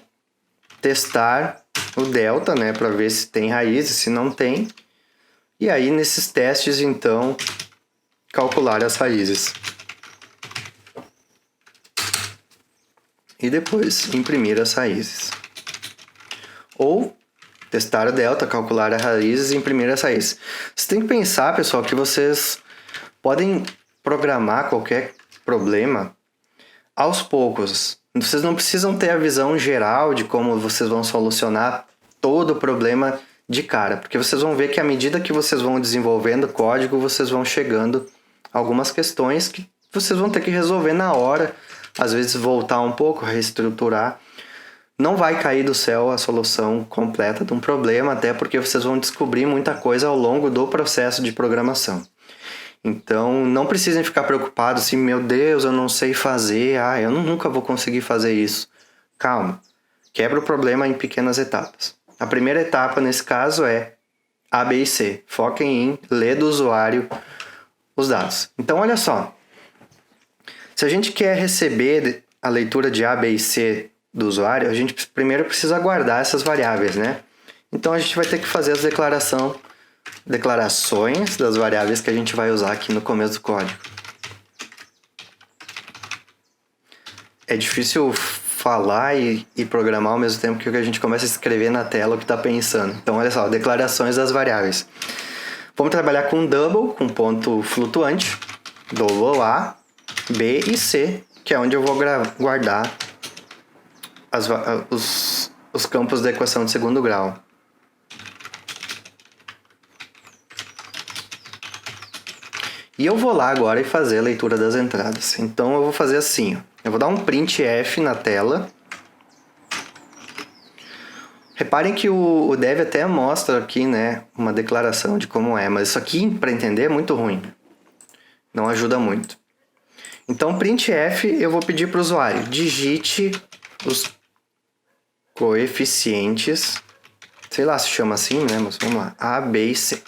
testar o delta, né? Para ver se tem raízes, se não tem. E aí, nesses testes, então, calcular as raízes. E depois, imprimir as raízes. Ou testar o delta, calcular as raízes e imprimir as raízes. Você tem que pensar, pessoal, que vocês podem programar qualquer problema aos poucos. Vocês não precisam ter a visão geral de como vocês vão solucionar todo o problema de cara, porque vocês vão ver que à medida que vocês vão desenvolvendo o código, vocês vão chegando a algumas questões que vocês vão ter que resolver na hora, às vezes voltar um pouco, reestruturar. Não vai cair do céu a solução completa de um problema, até porque vocês vão descobrir muita coisa ao longo do processo de programação. Então, não precisem ficar preocupados assim, meu Deus, eu não sei fazer, eu nunca vou conseguir fazer isso. Calma, quebra o problema em pequenas etapas. A primeira etapa, nesse caso, é A, B e C. Foquem em ler do usuário os dados. Então, olha só. Se a gente quer receber a leitura de A, B e C do usuário, a gente primeiro precisa guardar essas variáveis, né? Então, a gente vai ter que fazer as declarações das variáveis que a gente vai usar aqui no começo do código. É difícil falar e programar ao mesmo tempo que a gente começa a escrever na tela o que está pensando. Então, olha só, declarações das variáveis. Vamos trabalhar com double, com ponto flutuante, double A, B e C, que é onde eu vou guardar os campos da equação de segundo grau. E eu vou lá agora e fazer a leitura das entradas. Então eu vou fazer assim, ó. Eu vou dar um printf na tela. Reparem que o dev até mostra aqui, né, uma declaração de como é, mas isso aqui, para entender, é muito ruim. Não ajuda muito. Então, printf, eu vou pedir para o usuário, digite os coeficientes, sei lá se chama assim, né, mas vamos lá, A, B e C.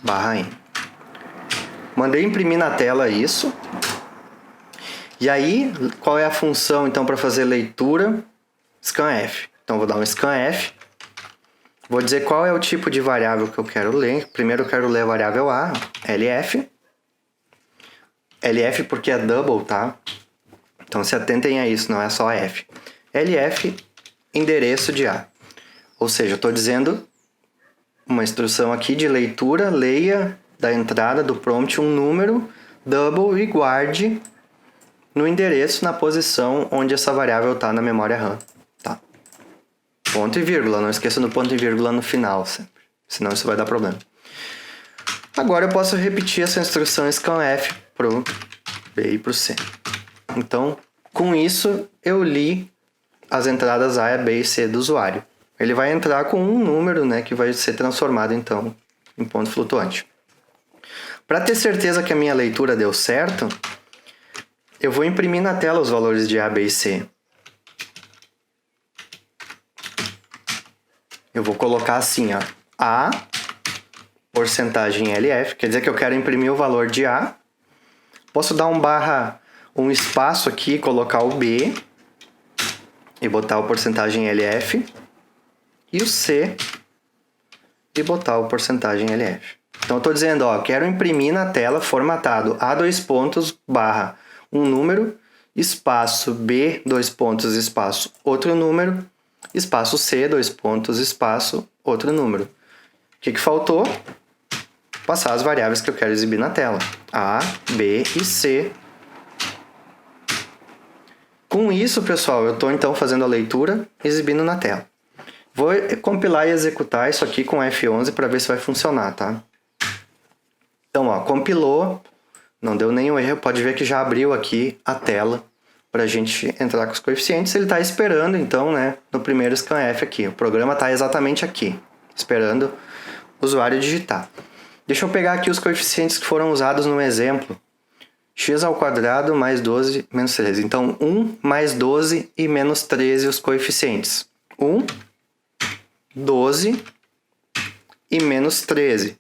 Barra N. Mandei imprimir na tela isso. E aí, qual é a função então para fazer leitura? Scanf. Então vou dar um scanf. Vou dizer qual é o tipo de variável que eu quero ler. Primeiro eu quero ler a variável A, LF. LF porque é double, tá? Então se atentem a isso, não é só F. LF, endereço de A. Ou seja, eu estou dizendo uma instrução aqui de leitura, leia da entrada do prompt um número double e guarde no endereço, na posição onde essa variável está na memória RAM. Tá? Ponto e vírgula, não esqueça do ponto e vírgula no final sempre, senão isso vai dar problema. Agora eu posso repetir essa instrução scanf para o B e para o C. Então, com isso, eu li as entradas A, B e C do usuário. Ele vai entrar com um número, né, que vai ser transformado, então, em ponto flutuante. Para ter certeza que a minha leitura deu certo, eu vou imprimir na tela os valores de A, B e C. Eu vou colocar assim, ó, A, porcentagem LF, quer dizer que eu quero imprimir o valor de A. Posso dar um espaço aqui, colocar o B e botar o porcentagem LF. E o C e botar o porcentagem LF. Então eu estou dizendo, ó, quero imprimir na tela formatado A dois pontos barra um número, espaço B dois pontos, espaço outro número, espaço C dois pontos, espaço outro número. O que faltou? Passar as variáveis que eu quero exibir na tela. A, B e C. Com isso, pessoal, eu estou então fazendo a leitura e exibindo na tela. Vou compilar e executar isso aqui com F11 para ver se vai funcionar, tá? Então, ó, compilou, não deu nenhum erro, pode ver que já abriu aqui a tela para a gente entrar com os coeficientes. Ele está esperando, então, né, no primeiro scanf aqui. O programa está exatamente aqui, esperando o usuário digitar. Deixa eu pegar aqui os coeficientes que foram usados no exemplo. X ao quadrado mais 12 menos 13. Então, 1 mais 12 e menos 13 os coeficientes. 1, 12 e menos 13.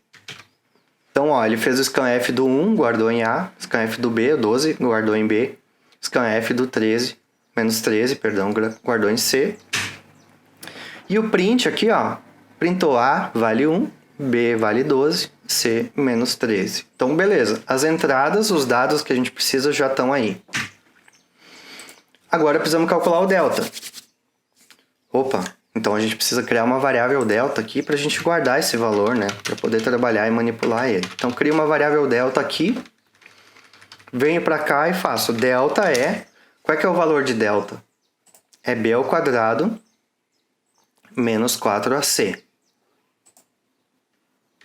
Então, ó, ele fez o scanf do 1, guardou em A, scanf do B, 12, guardou em B, scanf do 13, menos 13, perdão, guardou em C. E o print aqui, ó, printou A vale 1, B vale 12, C menos 13. Então, beleza, as entradas, os dados que a gente precisa já estão aí. Agora precisamos calcular o delta. Opa! Então a gente precisa criar uma variável delta aqui para a gente guardar esse valor, né? Para poder trabalhar e manipular ele. Então crio uma variável delta aqui, venho para cá e faço delta é... Qual é que é o valor de delta? é b ao quadrado menos 4ac.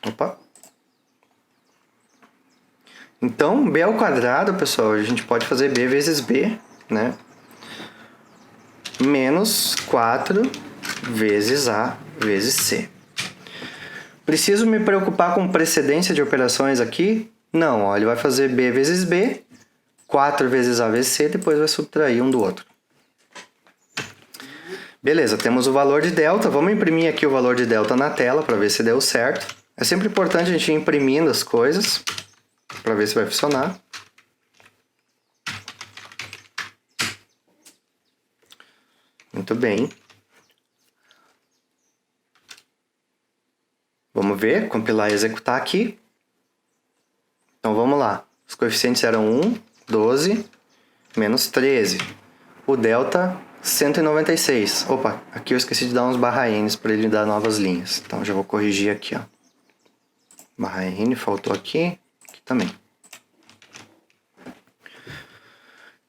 Opa! Então, b ao quadrado, pessoal, a gente pode fazer b vezes b, né? Menos 4 vezes a vezes c. Preciso me preocupar com precedência de operações aqui? Não, ó, ele vai fazer b vezes b, 4 vezes a vezes c, depois vai subtrair um do outro. Beleza, temos o valor de delta. Vamos imprimir aqui o valor de delta na tela para ver se deu certo. É sempre importante a gente ir imprimindo as coisas para ver se vai funcionar. Muito bem. Vamos ver, compilar e executar aqui. Então vamos lá. Os coeficientes eram 1, 12, menos 13. O delta, 196. Opa, aqui eu esqueci de dar uns barra N para ele dar novas linhas. Então já vou corrigir aqui, ó. Barra N, faltou aqui também.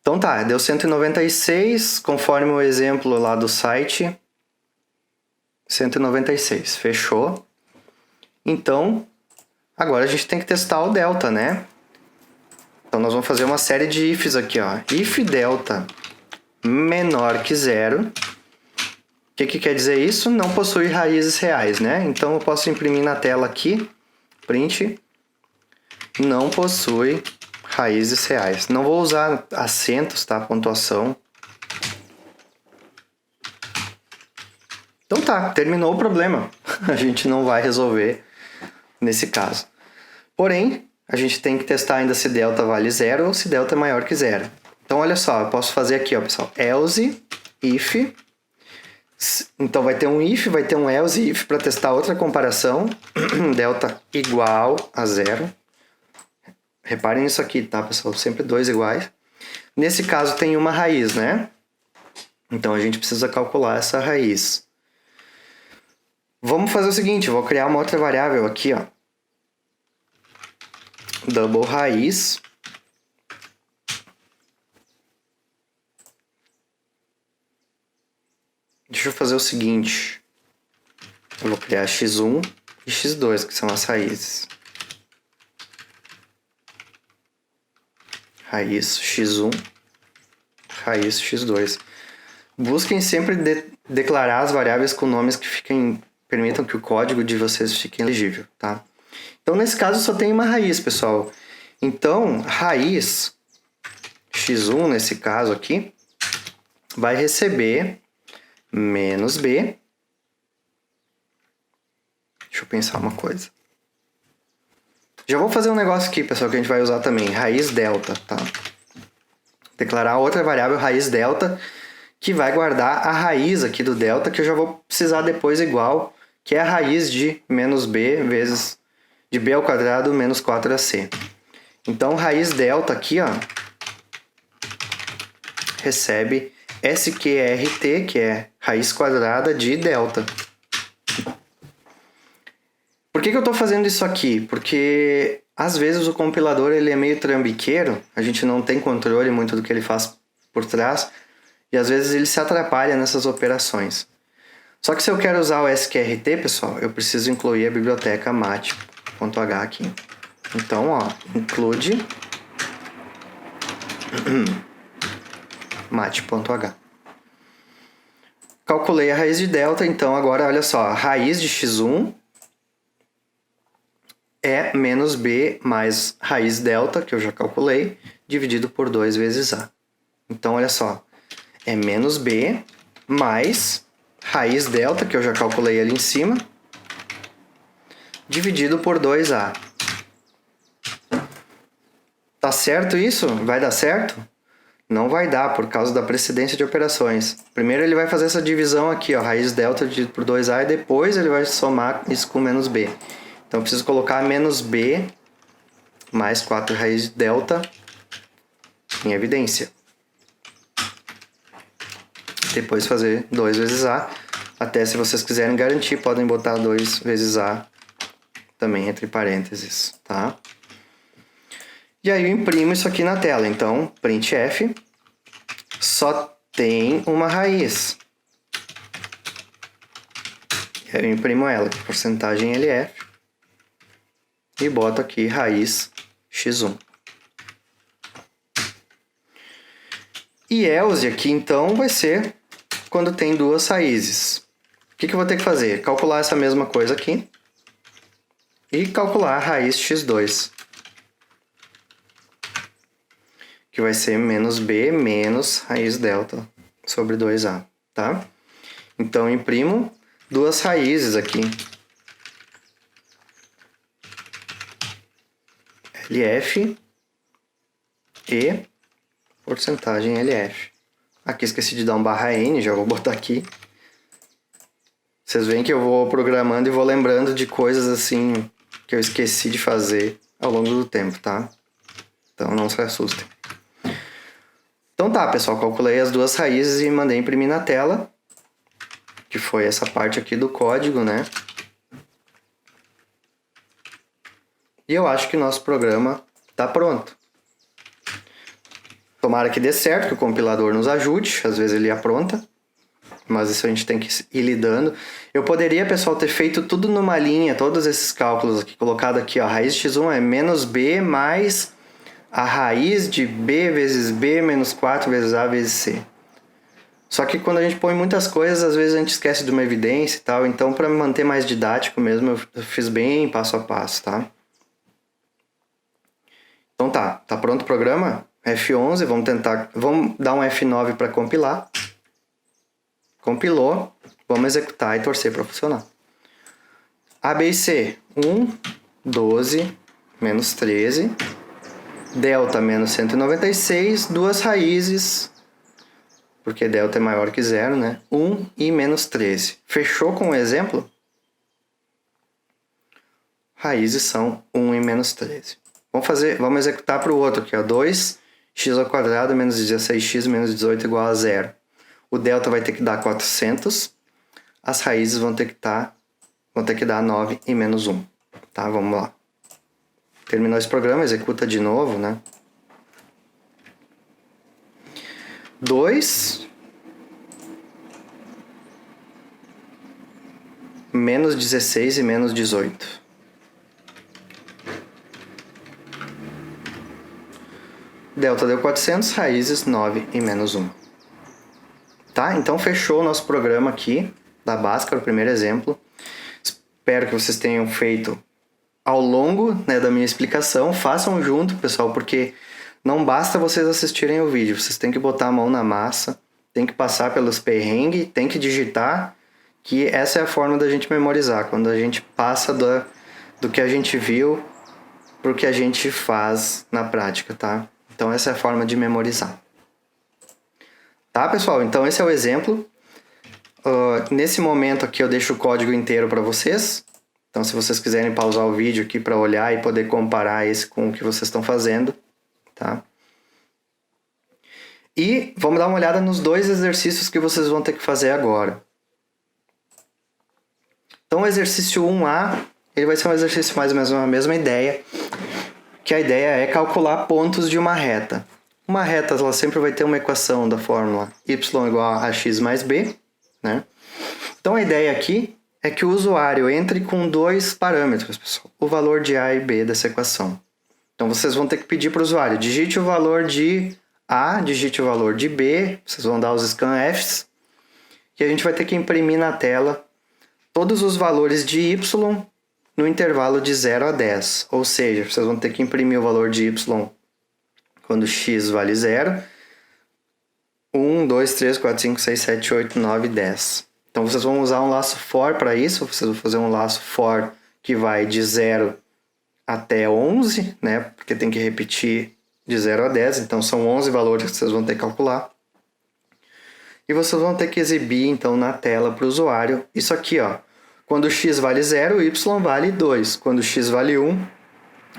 Então tá, deu 196, conforme o exemplo lá do site. 196, fechou. Então, agora a gente tem que testar o delta, né? Então nós vamos fazer uma série de ifs aqui, ó. If delta menor que zero. O que quer dizer isso? Não possui raízes reais, né? Então eu posso imprimir na tela aqui, print, não possui raízes reais. Não vou usar acentos, tá? Pontuação. Então tá, terminou o problema. A gente não vai resolver nesse caso. Porém, a gente tem que testar ainda se delta vale zero ou se delta é maior que zero. Então olha só, eu posso fazer aqui, ó, pessoal, else, if. Então vai ter um if, vai ter um else e if para testar outra comparação. Delta igual a zero. Reparem nisso aqui, tá, pessoal? Sempre dois iguais. Nesse caso tem uma raiz, né? Então a gente precisa calcular essa raiz. Vamos fazer o seguinte, eu vou criar uma outra variável aqui, ó. Double raiz. Deixa eu fazer o seguinte. Eu vou criar x1 e x2, que são as raízes. Raiz x1, raiz x2. Busquem sempre declarar as variáveis com nomes que permitam que o código de vocês fique legível, tá? Então, nesse caso, só tem uma raiz, pessoal. Então, raiz x1, nesse caso aqui, vai receber menos b. Deixa eu pensar uma coisa. Já vou fazer um negócio aqui, pessoal, que a gente vai usar também. Raiz delta, tá? Declarar outra variável, raiz delta, que vai guardar a raiz aqui do delta, que eu já vou precisar depois igual, que é a raiz de menos b vezes de b ao quadrado menos 4ac. Então, raiz delta aqui, ó, recebe sqrt, que é raiz quadrada de delta. Por que eu estou fazendo isso aqui? Porque às vezes o compilador ele é meio trambiqueiro, a gente não tem controle muito do que ele faz por trás, e às vezes ele se atrapalha nessas operações. Só que se eu quero usar o sqrt, pessoal, eu preciso incluir a biblioteca mat.h aqui. Então, ó, include mat.h. Calculei a raiz de delta, então agora olha só, a raiz de x1 é menos b mais raiz delta, que eu já calculei, dividido por 2 vezes a. Então, olha só, é menos b mais raiz delta, que eu já calculei ali em cima, dividido por 2a. Tá certo isso? Vai dar certo? Não vai dar, por causa da precedência de operações. Primeiro ele vai fazer essa divisão aqui, ó, raiz delta dividido por 2a, e depois ele vai somar isso com menos b. Então, eu preciso colocar menos b mais 4 raiz de delta em evidência. Depois fazer 2 vezes a. Até se vocês quiserem garantir, podem botar 2 vezes a também entre parênteses, tá? E aí eu imprimo isso aqui na tela. Então, printf. Só tem uma raiz. Eu imprimo ela, porcentagem LF, e boto aqui raiz x1. E else aqui, então, vai ser quando tem duas raízes. O que eu vou ter que fazer? Calcular essa mesma coisa aqui e calcular a raiz x2, que vai ser menos b menos raiz delta sobre 2a, tá? Então, eu imprimo duas raízes aqui. LF e porcentagem LF. Aqui esqueci de dar um barra N, já vou botar aqui. Vocês veem que eu vou programando e vou lembrando de coisas assim que eu esqueci de fazer ao longo do tempo, tá? Então não se assustem. Então tá, pessoal, calculei as duas raízes e mandei imprimir na tela, que foi essa parte aqui do código, né? E eu acho que o nosso programa tá pronto. Tomara que dê certo, que o compilador nos ajude, às vezes ele apronta, mas isso a gente tem que ir lidando. Eu poderia, pessoal, ter feito tudo numa linha, todos esses cálculos aqui, colocado aqui, ó, a raiz de x1 é menos b mais a raiz de b vezes b menos 4 vezes a vezes c. Só que quando a gente põe muitas coisas, às vezes a gente esquece de uma evidência e tal, então para me manter mais didático mesmo, eu fiz bem passo a passo, tá? Então tá pronto o programa? F11, vamos dar um F9 para compilar. Compilou, vamos executar e torcer para funcionar. A, B e C, 1, 12, menos 13, delta menos 196, duas raízes, porque delta é maior que zero, né? 1 e menos 13. Fechou com o exemplo? Raízes são 1 e menos 13. Vamos executar para o outro aqui, ó, 2x² menos 16x menos 18 igual a 0. O delta vai ter que dar 400, as raízes vão ter que dar 9 e menos 1. Tá, vamos lá. Terminou esse programa, executa de novo, né? 2 menos 16 e menos 18. Delta deu 400, raízes 9 e menos 1. Tá? Então fechou o nosso programa aqui da Bhaskara, o primeiro exemplo. Espero que vocês tenham feito ao longo, né, da minha explicação. Façam junto, pessoal, porque não basta vocês assistirem o vídeo. Vocês têm que botar a mão na massa, tem que passar pelos perrengues, tem que digitar, que essa é a forma da gente memorizar. Quando a gente passa do que a gente viu pro que a gente faz na prática, tá? Então essa é a forma de memorizar. Tá, pessoal? Então esse é o exemplo. Nesse momento aqui eu deixo o código inteiro para vocês. Então se vocês quiserem pausar o vídeo aqui para olhar e poder comparar esse com o que vocês estão fazendo, tá? E vamos dar uma olhada nos dois exercícios que vocês vão ter que fazer agora. Então o exercício 1A, ele vai ser um exercício mais ou menos a mesma ideia, que a ideia é calcular pontos de uma reta. Uma reta ela sempre vai ter uma equação da fórmula y igual a x mais b, né? Então a ideia aqui é que o usuário entre com dois parâmetros, pessoal, o valor de a e b dessa equação. Então vocês vão ter que pedir para o usuário, digite o valor de a, digite o valor de b, vocês vão dar os scanfs, e a gente vai ter que imprimir na tela todos os valores de y no intervalo de 0 a 10. Ou seja, vocês vão ter que imprimir o valor de y quando x vale 0. 1, 2, 3, 4, 5, 6, 7, 8, 9, 10. Então vocês vão usar um laço for para isso. Vocês vão fazer um laço for que vai de 0 até 11, né? Porque tem que repetir de 0 a 10. Então são 11 valores que vocês vão ter que calcular. E vocês vão ter que exibir então na tela para o usuário isso aqui, ó. Quando x vale 0, y vale 2. Quando x vale 1,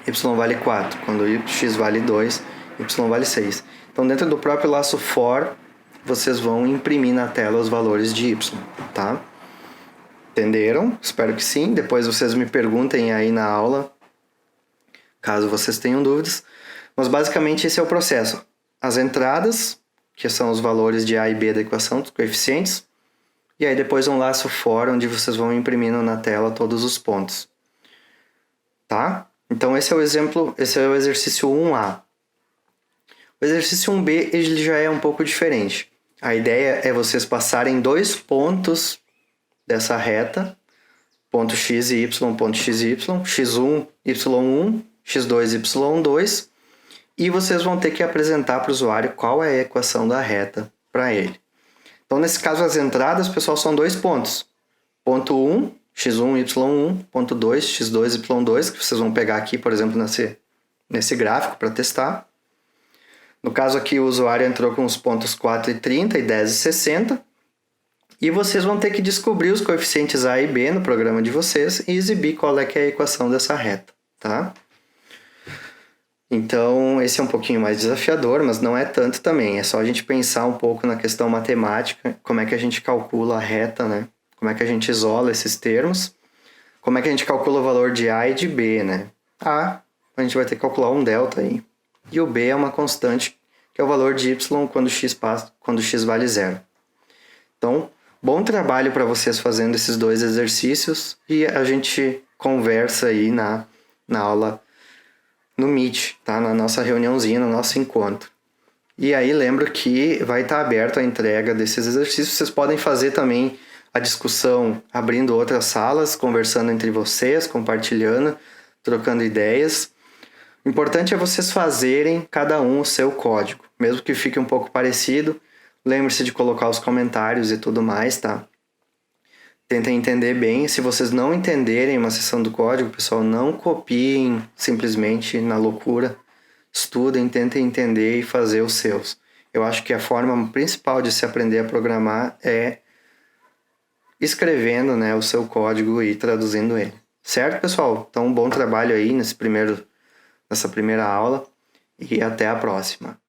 y vale 4. Quando x vale 2, y vale 6. Então, dentro do próprio laço for, vocês vão imprimir na tela os valores de y, tá? Entenderam? Espero que sim. Depois vocês me perguntem aí na aula, caso vocês tenham dúvidas. Mas, basicamente, esse é o processo. As entradas, que são os valores de A e B da equação, dos coeficientes. E aí depois um laço for, onde vocês vão imprimindo na tela todos os pontos. Tá? Então esse é o exemplo, esse é o exercício 1A. O exercício 1B ele já é um pouco diferente. A ideia é vocês passarem 2 pontos dessa reta, ponto x e y, ponto x e y, x1, y1, x2, y2, e vocês vão ter que apresentar para o usuário qual é a equação da reta para ele. Então, nesse caso, as entradas, pessoal, são 2 pontos. Ponto 1, x1, y1, ponto 2, x2, y2, que vocês vão pegar aqui, por exemplo, nesse gráfico para testar. No caso aqui, o usuário entrou com os pontos 4 e 30 e 10 e 60. E vocês vão ter que descobrir os coeficientes A e B no programa de vocês e exibir qual é que é a equação dessa reta, tá? Então, esse é um pouquinho mais desafiador, mas não é tanto também. É só a gente pensar um pouco na questão matemática, como é que a gente calcula a reta, né? Como é que a gente isola esses termos, como é que a gente calcula o valor de A e de B, né? A gente vai ter que calcular um delta aí. E o B é uma constante, que é o valor de y quando x vale 0. Então, bom trabalho para vocês fazendo esses 2 exercícios e a gente conversa aí na aula no Meet, tá? Na nossa reuniãozinha, no nosso encontro. E aí lembro que vai estar aberto a entrega desses exercícios. Vocês podem fazer também a discussão abrindo outras salas, conversando entre vocês, compartilhando, trocando ideias. O importante é vocês fazerem cada um o seu código, mesmo que fique um pouco parecido. Lembre-se de colocar os comentários e tudo mais, tá? Tentem entender bem. Se vocês não entenderem uma seção do código, pessoal, não copiem simplesmente na loucura. Estudem, tentem entender e fazer os seus. Eu acho que a forma principal de se aprender a programar é escrevendo, né, o seu código e traduzindo ele. Certo, pessoal? Então, um bom trabalho aí nessa primeira aula e até a próxima.